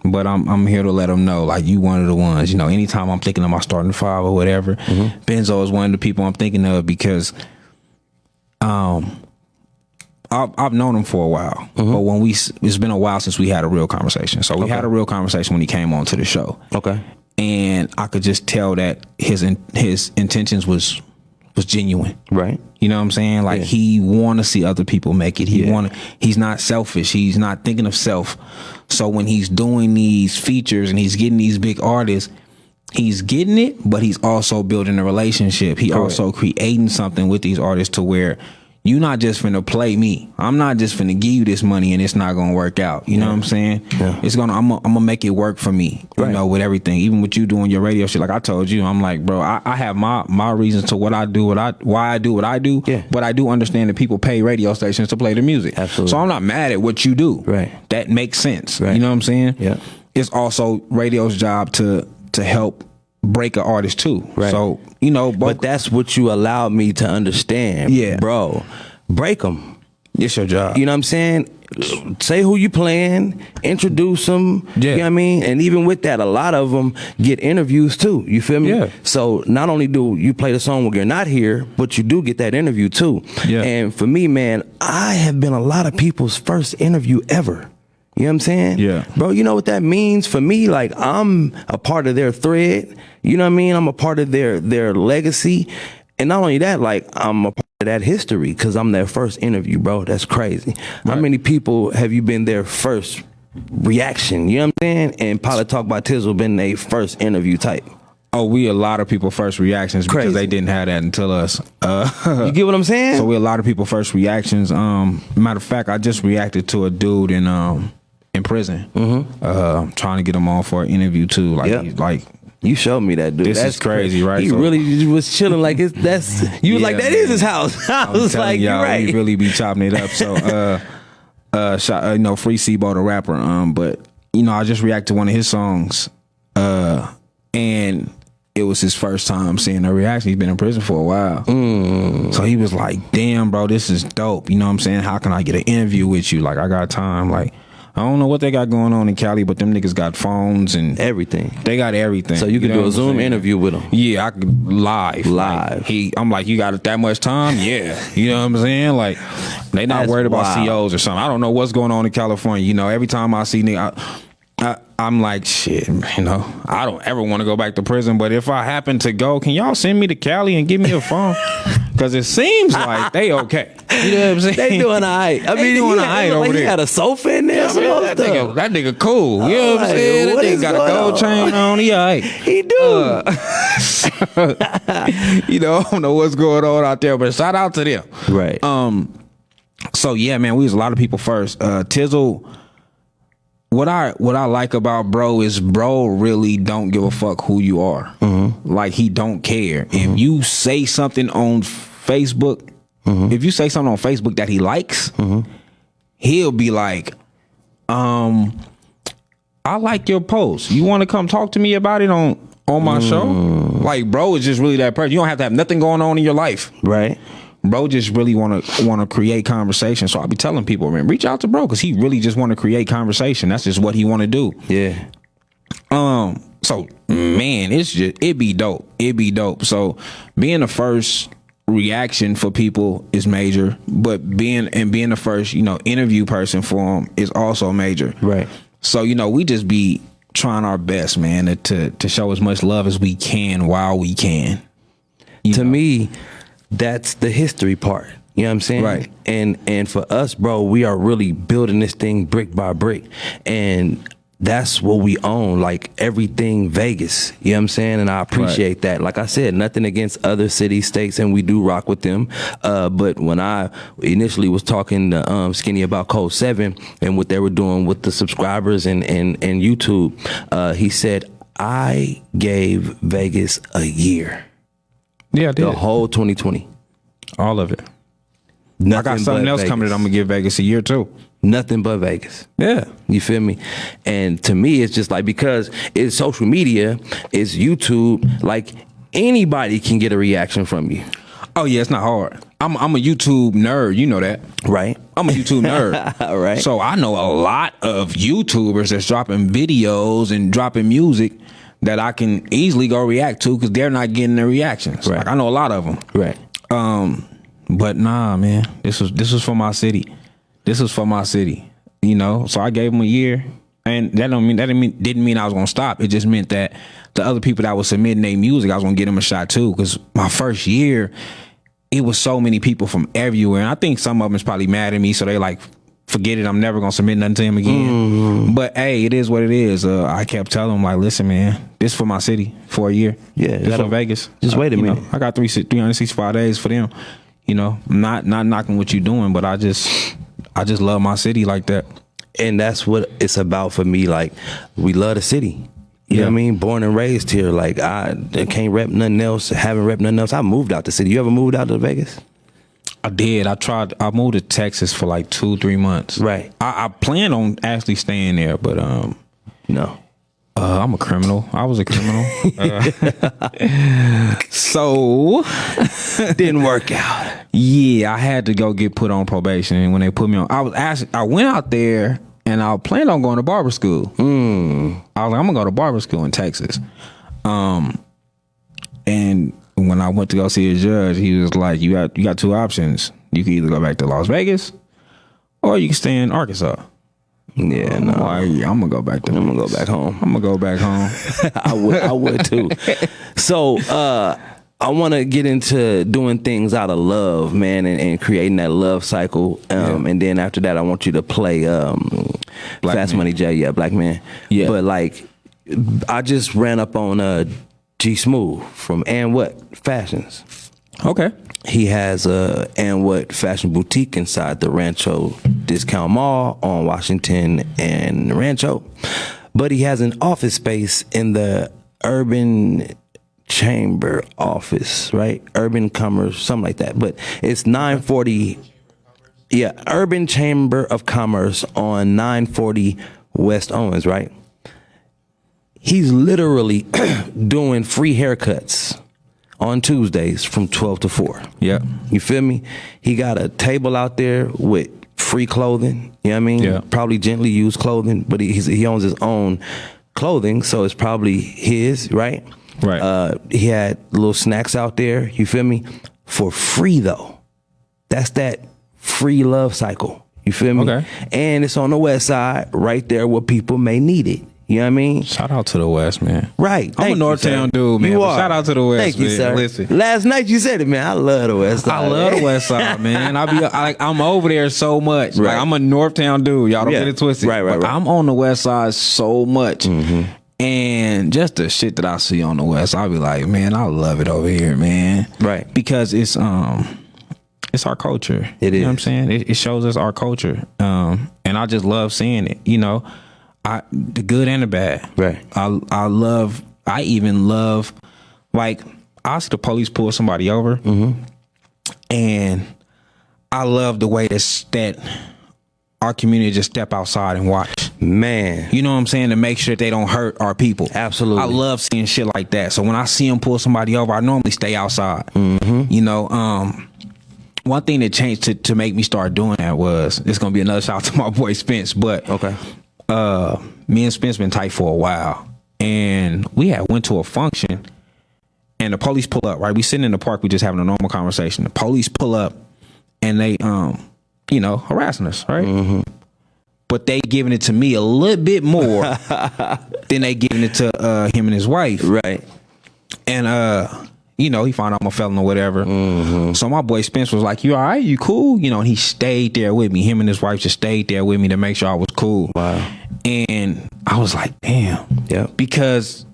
but I'm here to let him know, like, you one of the ones. Anytime I'm thinking of my starting 5 or whatever, Benzo is one of the people I'm thinking of, because I've known him for a while, but it's been a while since we had a real conversation. So we had a real conversation when he came on to the show. Okay. And I could just tell that his intentions was genuine. Right. You know what I'm saying? Like, he want to see other people make it. He's not selfish. He's not thinking of self. So when he's doing these features and he's getting these big artists, he's getting it, but he's also building a relationship. He also creating something with these artists to where you not just finna play me. I'm not just finna give you this money and it's not gonna work out. You know what I'm saying? Yeah. I'm gonna make it work for me. You know, with everything. Even with you doing your radio shit, like I told you, I'm like, bro, I have my reasons to why I do what I do. Yeah. But I do understand that people pay radio stations to play the music. Absolutely. So I'm not mad at what you do. Right. That makes sense. Right. You know what I'm saying? Yeah. It's also radio's job to help break an artist too. Right. So, but that's what you allowed me to understand. Yeah. Bro, break them. It's your job. You know what I'm saying? say who you playing, introduce them. Yeah. You know what I mean? And even with that, a lot of them get interviews too. You feel me? Yeah. So not only do you play the song when you're not here, but you do get that interview too. Yeah. And for me, man, I have been a lot of people's first interview ever. You know what I'm saying? Yeah. Bro, you know what that means for me? Like, I'm a part of their thread. You know what I mean? I'm a part of their legacy. And not only that, like, I'm a part of that history because I'm their first interview, bro. That's crazy. Right. How many people have you been their first reaction? You know what I'm saying? And Pilot Talk by Tizzle been their first interview type. Oh, we a lot of people first reactions because they didn't have that until us. You get what I'm saying? So we a lot of people first reactions. Matter of fact, I just reacted to a dude in prison. Trying to get him on for an interview too. Like, you showed me that dude. This that's is crazy, right? He really was chilling like it's that's you was like, that is his house. I was like, you're right. He really be chopping it up. So Free Sebo the rapper. But I just reacted to one of his songs. And it was his first time seeing a reaction. He's been in prison for a while. So he was like, damn, bro, this is dope. You know what I'm saying? How can I get an interview with you? Like, I got time. Like, I don't know what they got going on in Cali, but them niggas got phones and everything. They got everything. So you can do a Zoom interview with them. Yeah, I could live. Like, I'm like, you got that much time? Yeah. You know what I'm saying? Like, they not worried about COs or something. I don't know what's going on in California. Every time I see nigga, I'm like, shit, I don't ever want to go back to prison, but if I happen to go, can y'all send me to Cali and give me a phone? Because it seems like they okay. You know what I'm saying? They doing all right. I mean, doing all right over there. He had a sofa in there. That nigga cool. You know what I'm saying? That nigga got a gold chain on. He all right. He do. I don't know what's going on out there, but shout out to them. Right. So yeah, man, we was a lot of people first. Tizzle. What I like about bro is bro really don't give a fuck who you are. Like, he don't care. If you say something on Facebook, if you say something on Facebook that he likes, he'll be like, I like your post. You want to come talk to me about it on my show? Like, bro is just really that person. You don't have to have nothing going on in your life. Right. Bro just really want to create conversation. So I be telling people, man, reach out to bro because he really just want to create conversation. That's just what he want to do. Yeah. So man, it be dope. It be dope. So being the first reaction for people is major, but being the first interview person for them is also major. Right. So we just be trying our best, man, to show as much love as we can while we can. To me, that's the history part. You know what I'm saying? Right. And for us, bro, we are really building this thing brick by brick. And that's what we own, like everything Vegas. You know what I'm saying? And I appreciate that. Like I said, nothing against other cities, states, and we do rock with them. But when I initially was talking to Skinny about Code 7 and what they were doing with the subscribers and YouTube, he said, I gave Vegas a year. Yeah, I did. The whole 2020. All of it. Nothing I got something else Vegas. Coming that I'm going to give Vegas a year too. Nothing but Vegas. Yeah. You feel me? And to me, it's just like, because it's social media, it's YouTube, like anybody can get a reaction from you. Oh yeah, it's not hard. I'm a YouTube nerd, you know that. Right. I'm a YouTube nerd. Right. So I know a lot of YouTubers that's dropping videos and dropping music that I can easily go react to because they're not getting the reactions. Right. Like, I know a lot of them. Right. But nah, man, this was for my city. This was for my city. So I gave them a year, and that didn't mean I was gonna stop. It just meant that the other people that was submitting their music, I was gonna get them a shot too. Because my first year, it was so many people from everywhere, and I think some of them is probably mad at me, so they like, forget it, I'm never gonna submit nothing to him again. But hey, it is what it is. I kept telling him, like, listen, man, this for my city for a year. Yeah, this for Vegas. Just wait a minute. I got 365 days for them. I'm not knocking what you're doing, but I just love my city like that. And that's what it's about for me. Like, we love the city. You know what I mean? Born and raised here. Like, I can't rep nothing else. Haven't rep nothing else. I moved out the city. You ever moved out to Vegas? I did. I moved to Texas for like 2-3 months. Right. I plan on actually staying there, but no. I'm a criminal. I was a criminal. So Didn't work out. Yeah, I had to go get put on probation, and when they put me on, I went out there and I planned on going to barber school. I was like, I'm gonna go to barber school in Texas. And when I went to go see a judge, he was like, you got two options. You can either go back to Las Vegas or you can stay in Arkansas. Yeah, no. I'm gonna go back there. I'm gonna go back home. I'm gonna go back home. I would too. So I want to get into doing things out of love, man, and creating that love cycle. And then after that, I want you to play Fast Man. Money J, yeah, Black Man. Yeah. But like, I just ran up on G Smooth from And What Fashions. Okay. He has a And What fashion boutique inside the Rancho Discount Mall on Washington and Rancho. But he has an office space in the Urban Chamber office, right? Urban Commerce, something like that. But it's 940, yeah, Urban Chamber of Commerce on 940 West Owens, right? He's literally doing free haircuts on Tuesdays from 12 to 4. Yeah. You feel me? He got a table out there with free clothing. You know what I mean? Yeah. Probably gently used clothing, but he owns his own clothing, so it's probably his, right? Right. He had little snacks out there. You feel me? For free though. That's that free love cycle. You feel me? Okay. And it's on the west side, right there where people may need it. You know what I mean? Shout out to the West, man. Right. I'm a Thank you, Northtown sir. dude, man. You but are. shout out to the West, Thank you, man. sir. Listen. Last night you said it, man. I love the West side. I love the West Side, man. I'm over there so much. Right. Like, I'm a Northtown dude. Y'all don't Yeah. get it twisted. Right. But I'm on the West Side so much. Mm-hmm. And just the shit that I see on the West, I'll be like, man, I love it over here, man. Right. Because it's our culture. It You know is. what I'm saying? It shows us our culture. And I just love seeing it. You know, the good and the bad. Right. I even love, like, I see the police pull somebody over, and I love the way that our community just step outside and watch. Man. You know what I'm saying? To make sure that they don't hurt our people. Absolutely. I love seeing shit like that. So when I see them pull somebody over, I normally stay outside. You know, one thing that changed to make me start doing that was, it's gonna be another shout out to my boy Spence, but Okay. me and Spence been tight for a while, and we had went to a function, and the police pull up. Right, we sitting in the park, we just having a normal conversation. The police pull up, and they you know, harassing us, right? But they giving it to me a little bit more than they giving it to him and his wife, Right. and you know, he found out I'm a felon or whatever. So my boy Spence was like, you all right? You cool? You know, and he stayed there with me. Him and his wife just stayed there with me to make sure I was cool. Wow. And I was like, damn. Yeah. Because,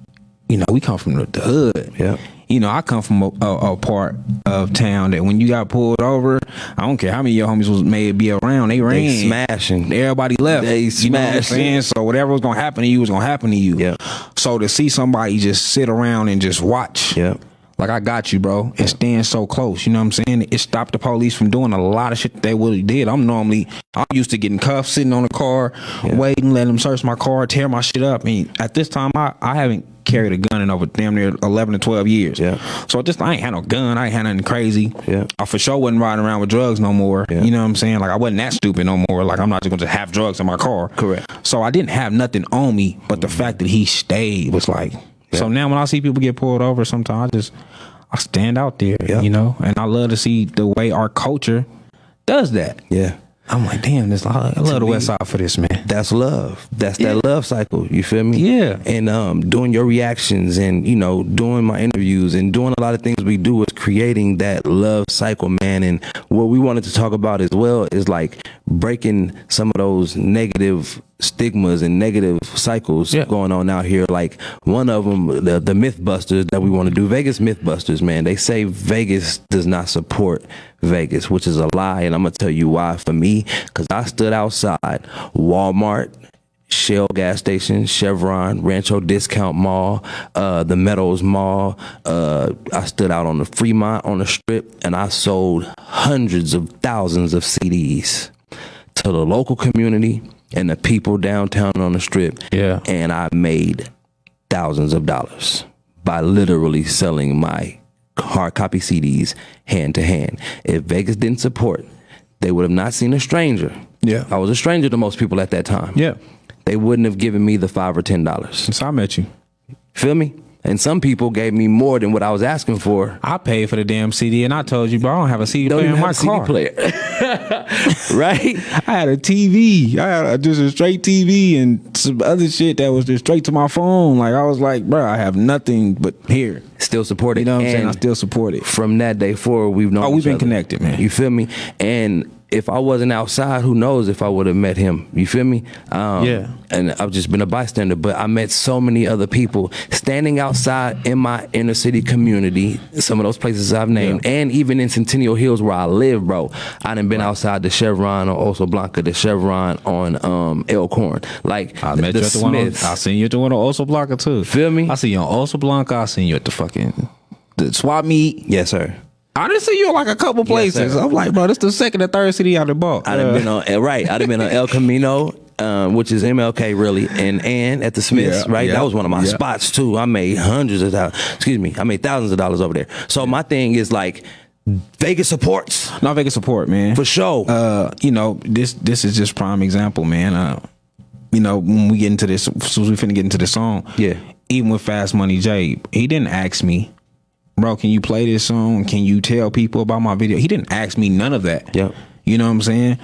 you know, we come from the hood. Yeah. You know, I come from a part of town that when you got pulled over, I don't care how many of your homies was may be around, they ran. They smashing. Everybody left. They You know what I'm smashing. saying? So whatever was gonna happen to you was gonna happen to you. Yeah. So to see somebody just sit around and just watch. Yeah. Like, I got you, bro. And stand so close. You know what I'm saying? It stopped the police from doing a lot of shit that they would did. I'm used to getting cuffed, sitting on the car, waiting, letting them search my car, tear my shit up. I mean, at this time, I haven't carried a gun in over damn near 11 to 12 years. Yeah. So at this time, I ain't had no gun. I ain't had nothing crazy. Yeah. I for sure wasn't riding around with drugs no more. Yeah. You know what I'm saying? Like, I wasn't that stupid no more. Like, I'm not just going to have drugs in my car. Correct. So I didn't have nothing on me, but the fact that he stayed was like, so now when I see people get pulled over, sometimes I stand out there, Yeah. you know, and I love to see the way our culture does that. Yeah. I'm like, damn, I love the West Side for this, man. That's love. That's that love cycle. You feel me? Yeah. And doing your reactions and, you know, doing my interviews and doing a lot of things we do is creating that love cycle, man. And what we wanted to talk about as well is like breaking some of those negative stigmas and negative cycles going on out here. Like one of them, the Mythbusters that we want to do, Vegas Mythbusters, man. They say Vegas does not support Vegas, which is a lie, and I'm gonna tell you why. For me, because I stood outside Walmart, Shell gas station, Chevron, Rancho Discount Mall, the Meadows Mall. I stood out on the Fremont on the Strip, and I sold hundreds of thousands of CDs to the local community and the people downtown on the Strip. Yeah. And I made thousands of dollars by literally selling my hard copy CDs hand to hand. If Vegas didn't support, they would have not seen a stranger. Yeah. I was a stranger to most people at that time. Yeah. They wouldn't have given me the $5 or $10. Since I met you. Feel me? And some people gave me more than what I was asking for. I paid for the damn CD, and I told you, bro, I don't have a CD Don't player even in my have a CD car. player. Right? I had a TV. I had just a straight TV and some other shit that was just straight to my phone. Like, I was like, bro, I have nothing but here. Still support it. You know what I'm saying? And I still support it. from that day forward, we've known We've each been other. connected, man. You feel me? And if I wasn't outside, who knows if I would have met him? You feel me? Yeah. And I've just been a bystander, but I met so many other people standing outside in my inner city community, some of those places I've named, and even in Centennial Hills where I live, bro. I done been outside the Chevron on Oso Blanca, the Chevron on Elkhorn. Like, I met the you at the one on, Smiths. I seen you at the one on Oso Blanca too. Feel me? I seen you on Oso Blanca. I seen you at the fucking the swap meet. Yes, sir. I didn't see you in like a couple places. sir. I'm like, bro, this the second or third city I done bought. I done been on I done been on El Camino, which is MLK really, and at the Smiths, Yeah, right? yeah, That was one of my yeah. spots too. I made I made thousands of dollars over there. So my thing is like, Vegas supports No, Vegas support, man. for sure. You know, this is just prime example, man. You know, when we get into this, so we finna get into this song. Yeah. Even with Fast Money J, he didn't ask me, bro, can you play this song? Can you tell people about my video? He didn't ask me none of that. Yep. You know what I'm saying?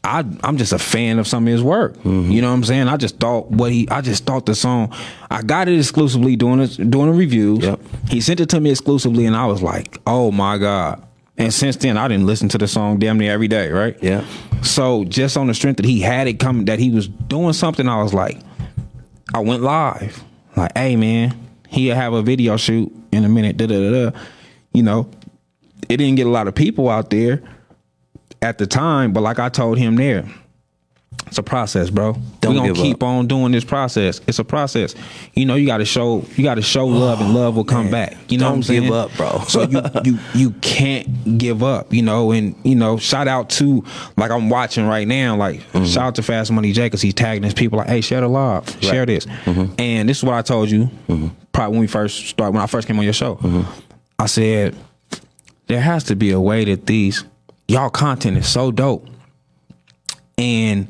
I'm just a fan of some of his work. Mm-hmm. You know what I'm saying? I just thought the song, I got it exclusively doing the reviews. Yep. He sent it to me exclusively, and I was like, oh my God. And since then, I didn't listen to the song damn near every day, right? Yeah. So just on the strength that he had it coming, that he was doing something, I was like, I went live. Like, hey man, he'll have a video shoot in a minute. You know, it didn't get a lot of people out there at the time, but like I told him there, it's a process, bro. Don't We're gonna give keep up. on doing this process. It's a process. You know, you gotta show love, and love will come back. You know what I'm Don't saying? give up, bro. So you can't give up, you know, and you know, shout out to, like, I'm watching right now, like shout out to Fast Money J, because he's tagging his people like, hey, share the live, share this. And this is what I told you probably when I first came on your show. I said, there has to be a way that y'all content is so dope, and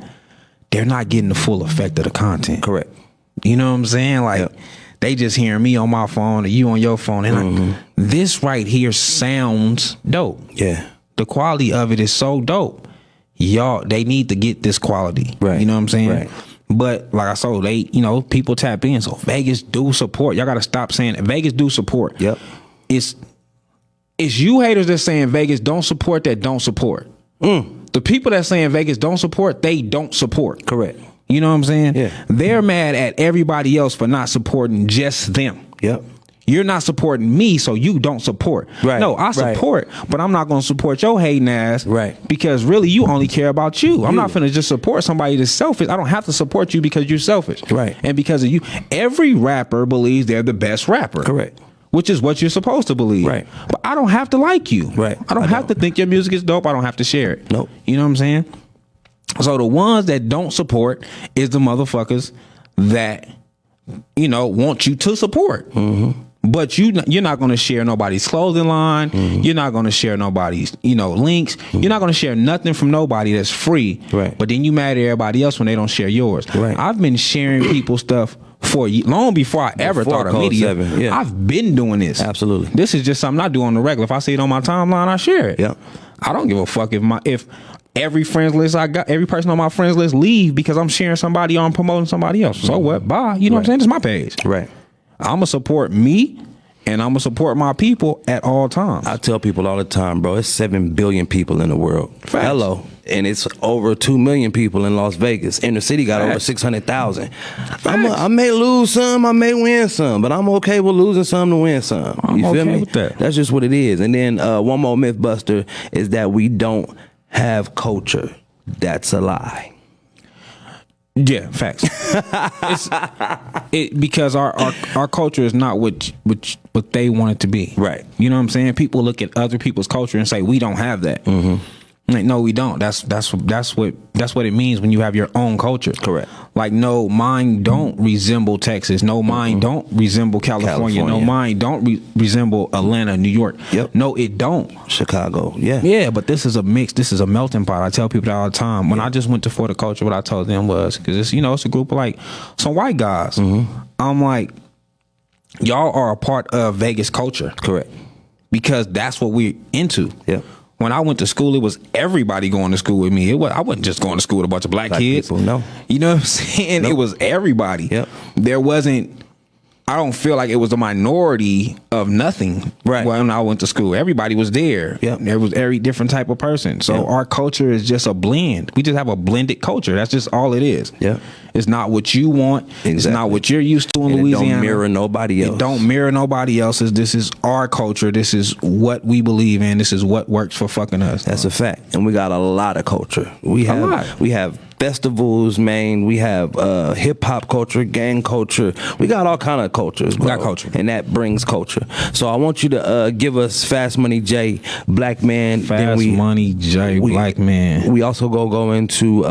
they're not getting the full effect of the content. Correct. You know what I'm saying? Like, they just hearing me on my phone or you on your phone, and this right here sounds dope. Yeah. The quality of it is so dope. Y'all, they need to get this quality. Right. You know what I'm saying? Right. But like I said, you know, people tap in. So Vegas do support. Y'all got to stop saying that. Vegas do support. Yep. It's you haters that saying Vegas don't support that don't support. The people that saying Vegas don't support, they don't support. Correct. You know what I'm saying? Yeah. They're mad at everybody else for not supporting just them. Yep. You're not supporting me, so you don't support. Right, No, I right. support, but I'm not going to support your hating ass. Right. Because really, you only care about you. I'm not finna just support somebody that's selfish. I don't have to support you because you're selfish. Right. And because of you. Every rapper believes they're the best rapper. Correct. Which is what you're supposed to believe. Right. But I don't have to like you. Right. I don't have to think your music is dope. I don't have to share it. Nope. You know what I'm saying? So the ones that don't support is the motherfuckers that, you know, want you to support. But you're not going to share nobody's clothing line. You're not going to share nobody's, you know, links. You're not going to share nothing from nobody that's free. Right. But then you mad at everybody else when they don't share yours. Right. I've been sharing people's stuff long before I ever Before thought of Code media. 7, yeah. I've been doing this. Absolutely. This is just something I do on the regular. If I see it on my timeline, I share it. Yep. I don't give a fuck if every friends list I got, every person on my friends list leave because I'm sharing somebody or I'm promoting somebody else. So what? Bye. You know what I'm saying? It's my page. Right. I'm going to support me, and I'm going to support my people at all times. I tell people all the time, bro, it's 7 billion people in the world. Facts. Hello. And it's over 2 million people in Las Vegas. Inner city got over 600,000. I may lose some, I may win some, but I'm okay with losing some to win some. I'm You feel okay me? with that. That's just what it is. And then one more myth buster is that we don't have culture. That's a lie. Yeah, facts. Because our culture is not what they want it to be. Right. You know what I'm saying? People look at other people's culture and say we don't have that. Like, no, we don't. That's what it means when you have your own culture. Correct. Like, no, mine don't resemble Texas. No, mine don't resemble California. No, mine don't resemble Atlanta, New York. Yep. No, it don't. Chicago. Yeah. Yeah, but this is a mix. This is a melting pot. I tell people that all the time. When I just went to For the Culture, what I told them was, because it's, you know, it's a group of like some white guys. I'm like, y'all are a part of Vegas culture. Correct. Because that's what we're into. Yeah. When I went to school, it was everybody going to school with me. I wasn't just going to school with a bunch of black kids. People, no. You know what I'm saying? Nope. It was everybody. Yep. There wasn't, I don't feel like it was a minority of nothing. Right. When I went to school, everybody was there. Yep. There was every different type of person. So our culture is just a blend. We just have a blended culture. That's just all it is. Yeah. It's not what you want. Exactly. It's not what you're used to in Louisiana. It don't mirror nobody else. It don't mirror nobody else's. This is our culture. This is what we believe in. This is what works for fucking us. That's a fact. And we got a lot of culture. We have festivals, man. We have hip hop culture, gang culture. We got all kind of cultures, bro. We got culture. And that brings culture. So I want you to give us Fast Money J, Black Man. Fast Money J, Black Man. We also go into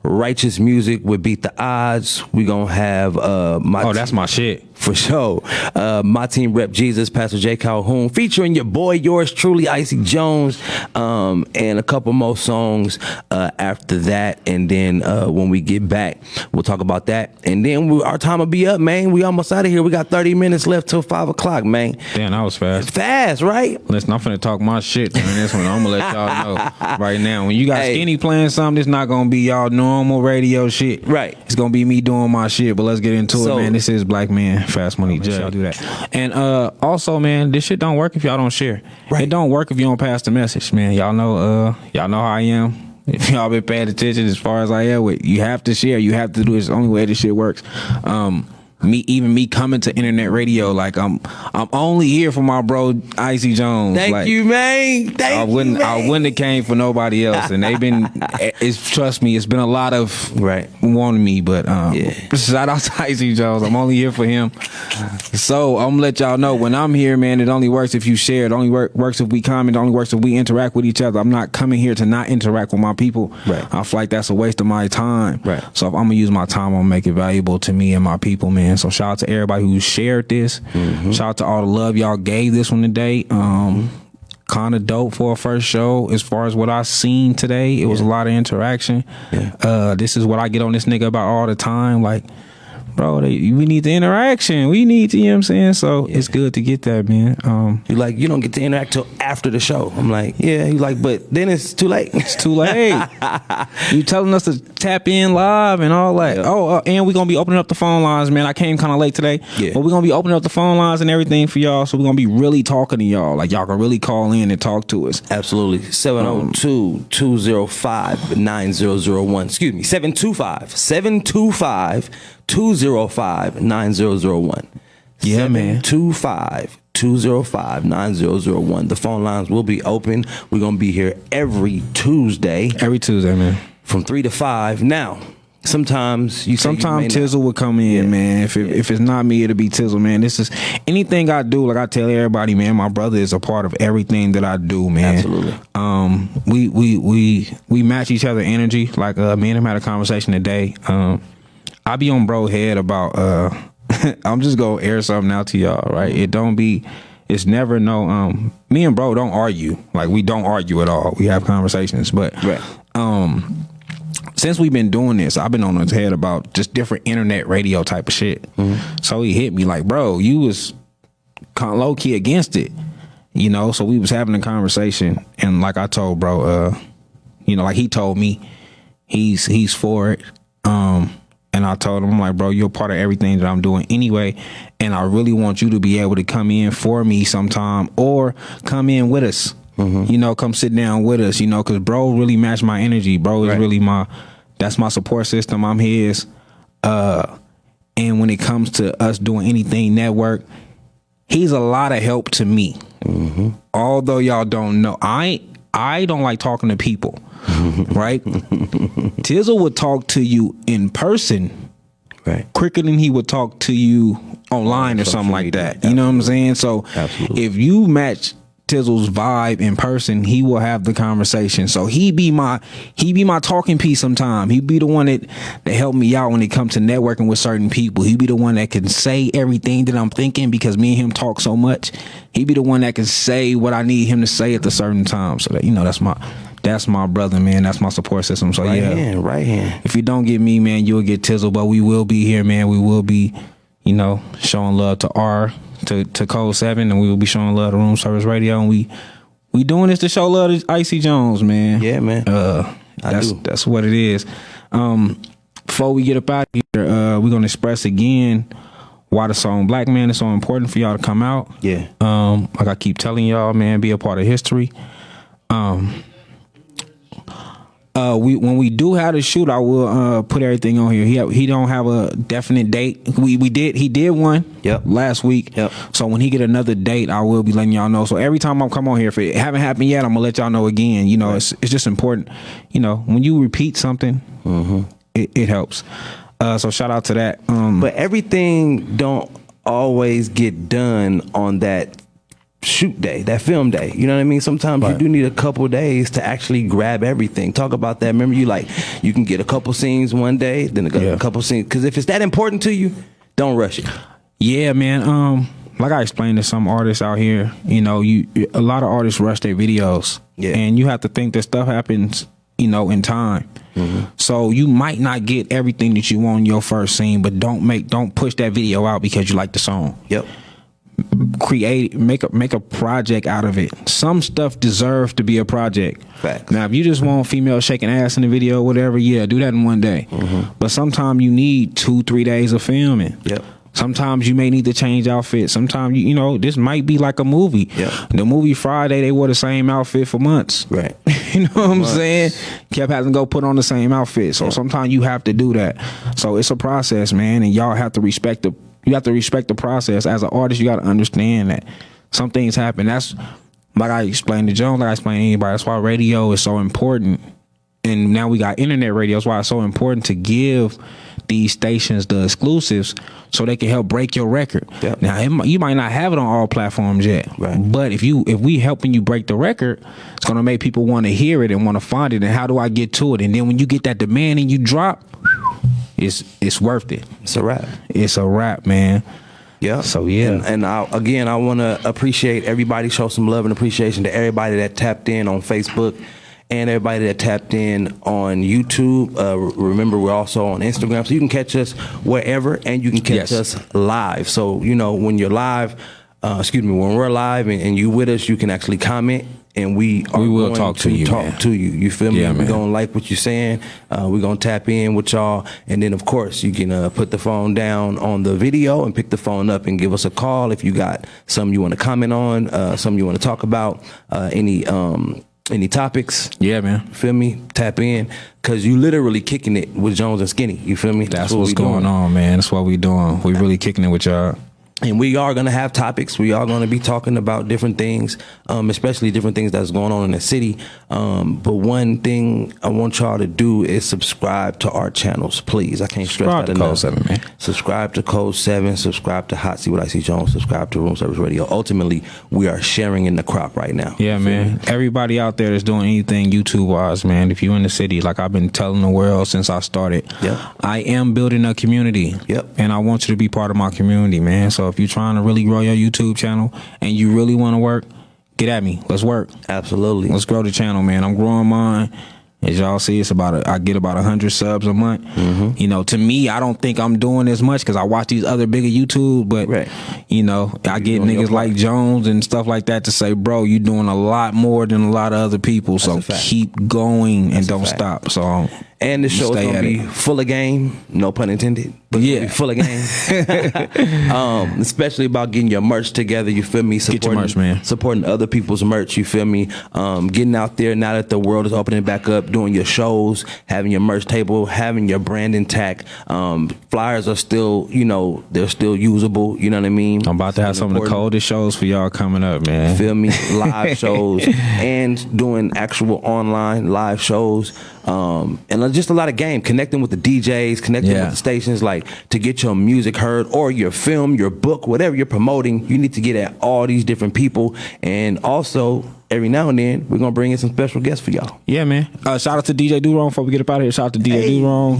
Righteous Music with Beat the Odds. We gonna have that's my shit. For sure. My Team Rep Jesus, Pastor J. Calhoun, featuring your boy, yours truly, Icy Jones, and a couple more songs after that. And then when we get back, we'll talk about that. And then our time will be up, man. We almost out of here. We got 30 minutes left till 5 o'clock, man. Damn, that was fast. Fast, right? Listen, I'm finna talk my shit during this one. I'm gonna let y'all know right now. When you got Skinny playing something, it's not gonna be y'all normal radio shit. Right. It's gonna be me doing my shit. But let's get into it, man. This is Black Man, Fast Money J. Y'all do that. And also, man, this shit don't work if y'all don't share. Right. It don't work if you don't pass the message, man. Y'all know how I am. If y'all been paying attention as far as I am with, you have to share. You have to do it. It's the only way this shit works. Me coming to internet radio, like I'm only here for my bro Icy Jones. Thank you, man. I wouldn't have came for nobody else. And they've been, trust me, it's been a lot of wanting me, but shout out to Icy Jones. I'm only here for him. So I'm gonna let y'all know, when I'm here, man, it only works if you share. It only works if we comment. It only works if we interact with each other. I'm not coming here to not interact with my people. Right. I feel like that's a waste of my time. Right. So if I'm gonna use my time, I'm gonna make it valuable to me and my people, man. So shout out to everybody who shared this. Shout out to all the love y'all gave this one today. Kind of dope for a first show. As far as what I seen today, it was a lot of interaction. This is what I get on this nigga about all the time. Like, bro, we need the interaction. We need to, you know what I'm saying? So it's good to get that, man. You like, you don't get to interact till after the show. I'm like, yeah. He's like, but then it's too late. It's too late. You telling us to tap in live and all that. And we're gonna be opening up the phone lines, man. I came kind of late today, but we're gonna be opening up the phone lines and everything for y'all. So we're gonna be really talking to y'all. Like, y'all can really call in and talk to us. Absolutely. 702-205-9001. Excuse me. 725-205-9001. Yeah, man. 725-205-9001. The phone lines will be open. We're going to be here every Tuesday. Every Tuesday, man. From 3 to 5. Now, sometimes Tizzle would come in, man. If it's not me, it'll be Tizzle, man. This is anything I do. Like I tell everybody, man, my brother is a part of everything that I do, man. Absolutely. We match each other energy. Like me and him had a conversation today. I be on bro head about I'm just gonna air something out to y'all, right? It's never me and bro don't argue. Like, we don't argue at all. We have conversations, but since we've been doing this, I've been on his head about just different internet radio type of shit. So he hit me like, bro, you was kind of low key against it, you know? So we was having a conversation, and like I told bro, like he told me he's for it. And I told him, I'm like, bro, you're a part of everything that I'm doing anyway. And I really want you to be able to come in for me sometime, or come in with us. Come sit down with us, because bro really matched my energy. Bro is really that's my support system. I'm his. And when it comes to us doing anything network, he's a lot of help to me. Although y'all don't know, I don't like talking to people. Right? Tizzle would talk to you in person, right, quicker than he would talk to you online or something like that. You know what I'm saying? So if you match Tizzle's vibe in person, he will have the conversation. So he be my talking piece sometime. He be the one that help me out when it comes to networking with certain people. He be the one that can say everything that I'm thinking because me and him talk so much. He be the one that can say what I need him to say at the certain time. So that, that's my brother, man. That's my support system. So right hand. If you don't get me, man, you'll get Tizzle. But we will be here, man. We will be, showing love to Code 7, and we will be showing love to Room Service Radio, and we doing this to show love to Icy Jones, man. Yeah, man. That's what it is. Before we get up out of here, we're gonna express again why the song Black Man is so important for y'all to come out. Yeah. Like I keep telling y'all, man, be a part of history. When we do have the shoot, I will put everything on here. He don't have a definite date. He did one last week. Yep. So when he get another date, I will be letting y'all know. So every time I come on here, if it haven't happened yet, I'm gonna let y'all know again. Right. It's just important. When you repeat something, it helps. So shout out to that. But everything don't always get done on that shoot day, that film day. You know what I mean? Sometimes you do need a couple days to actually grab everything. Talk about that. Remember, you can get a couple scenes one day, then a couple scenes. Because if it's that important to you, don't rush it. Yeah, man. Like I explained to some artists out here, a lot of artists rush their videos. Yeah. And you have to think that stuff happens, in time. Mm-hmm. So you might not get everything that you want in your first scene, but don't push that video out because you like the song. Yep. Make a project out of it. Some stuff deserves to be a project. Facts. Now, if you just want female shaking ass in the video, whatever, do that in one day. Mm-hmm. But sometimes you need 2-3 days of filming. Yep. Sometimes you may need to change outfits. Sometimes this might be like a movie. Yep. The movie Friday, they wore the same outfit for months. Right. You know what I'm saying? Kept having to go put on the same outfit. So sometimes you have to do that. So it's a process, man, and y'all have to respect the process. As an artist, you got to understand that some things happen. That's like I explained to Jones, like I explained to anybody. That's why radio is so important. And now we got internet radio. That's why it's so important to give these stations the exclusives so they can help break your record. Yep. Now, you might not have it on all platforms yet, right. But if we helping you break the record, it's going to make people want to hear it and want to find it. And how do I get to it? And then when you get that demand and you drop, it's worth it. It's a wrap. It's a wrap, man. Yeah. So yeah. And I want to appreciate everybody. Show some love and appreciation to everybody that tapped in on Facebook and everybody that tapped in on YouTube. Remember, we're also on Instagram, so you can catch us wherever, and you can catch us live. So when you're live, when we're live and you with us, you can actually comment. And we will talk to you. You feel me? Yeah, we're gonna like what you're saying. We're gonna tap in with y'all, and then of course you can put the phone down on the video and pick the phone up and give us a call if you got something you want to comment on, something you want to talk about, any topics. Yeah, man. Feel me? Tap in, cause you literally kicking it with Jonez and Skinny. You feel me? That's what's going on, man. That's what we doing. We really kicking it with y'all. And we are going to have topics. We are going to be talking about different things, especially different things that's going on in the city. But one thing I want y'all to do is subscribe to our channels, please. I can't stress that enough. Subscribe to Code 7, man. Subscribe to Code 7. Subscribe to Hot See What I See Jones. Subscribe to Room Service Radio. Ultimately, we are sharing in the crop right now. Yeah, man. Everybody out there that's doing anything YouTube-wise, man, if you're in the city, like I've been telling the world since I started, I am building a community. Yep. And I want you to be part of my community, man. So if you're trying to really grow your YouTube channel and you really want to work, get at me. Let's work. Absolutely. Let's grow the channel, man. I'm growing mine. As y'all see, I get about 100 subs a month. Mm-hmm. To me, I don't think I'm doing as much because I watch these other bigger YouTube, but I get niggas like Jones and stuff like that to say, bro, you doing a lot more than a lot of other people. So keep going and don't stop. So and the show is gonna be full of game, no pun intended. But full of game. Especially about getting your merch together. You feel me? Get your merch, man. Supporting other people's merch. You feel me? Getting out there now that the world is opening back up. Doing your shows, having your merch table, having your brand intact. Flyers are still, they're still usable. You know what I mean? I'm about to have some of the coldest shows for y'all coming up, man. Feel me? Live shows and doing actual online live shows. And just a lot of game, connecting with the DJs, connecting with the stations, like to get your music heard or your film, your book, whatever you're promoting. You need to get at all these different people, and also every now and then we're gonna bring in some special guests for y'all. Yeah, man. Shout out to DJ Do Wrong before we get up out of here. Shout out to DJ Do Wrong.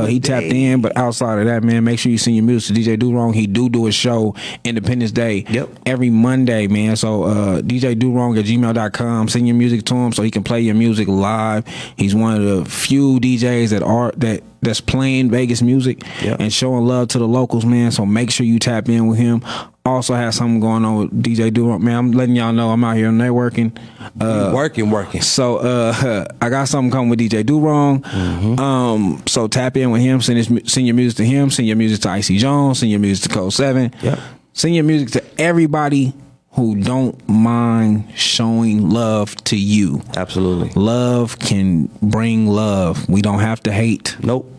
He tapped in, but outside of that, man, make sure you send your music to DJ Do Wrong. He do a show Independence Day every Monday, man. So DJ Do Wrong at gmail.com. Send your music to him so he can play your music live. He's one of the few DJs that's playing Vegas music and showing love to the locals, man. So make sure you tap in with him. Also have something going on with DJ Do Wrong, man. I'm letting y'all know I'm out here networking. Working. So I got something coming with DJ Do Wrong. So tap in with him. Send your music to him. Send your music to Icy Jones. Send your music to Code 7. Send your music to everybody who don't mind showing love to you. Absolutely. Love can bring love. We don't have to hate. Nope.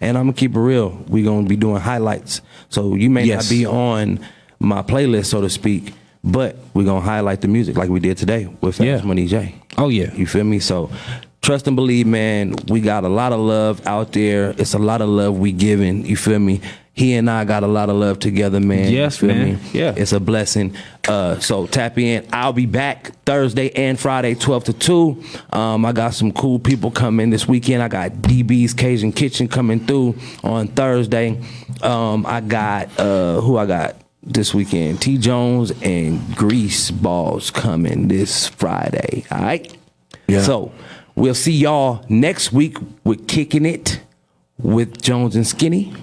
And I'm gonna keep it real. We're gonna be doing highlights. So you may not be on my playlist, so to speak, but we're gonna highlight the music like we did today with Fast Money J. Oh yeah. You feel me? So trust and believe, man. We got a lot of love out there. It's a lot of love we giving. You feel me? He and I got a lot of love together, man. Yes, you feel man. me? Yeah. It's a blessing. So tap in. I'll be back Thursday and Friday, 12 to 2. I got some cool people coming this weekend. I got DB's Cajun Kitchen coming through on Thursday. I got, who I got this weekend? T. Jones and Grease Balls coming this Friday. All right? Yeah. So we'll see y'all next week with Kicking It with Jonez and Skinny.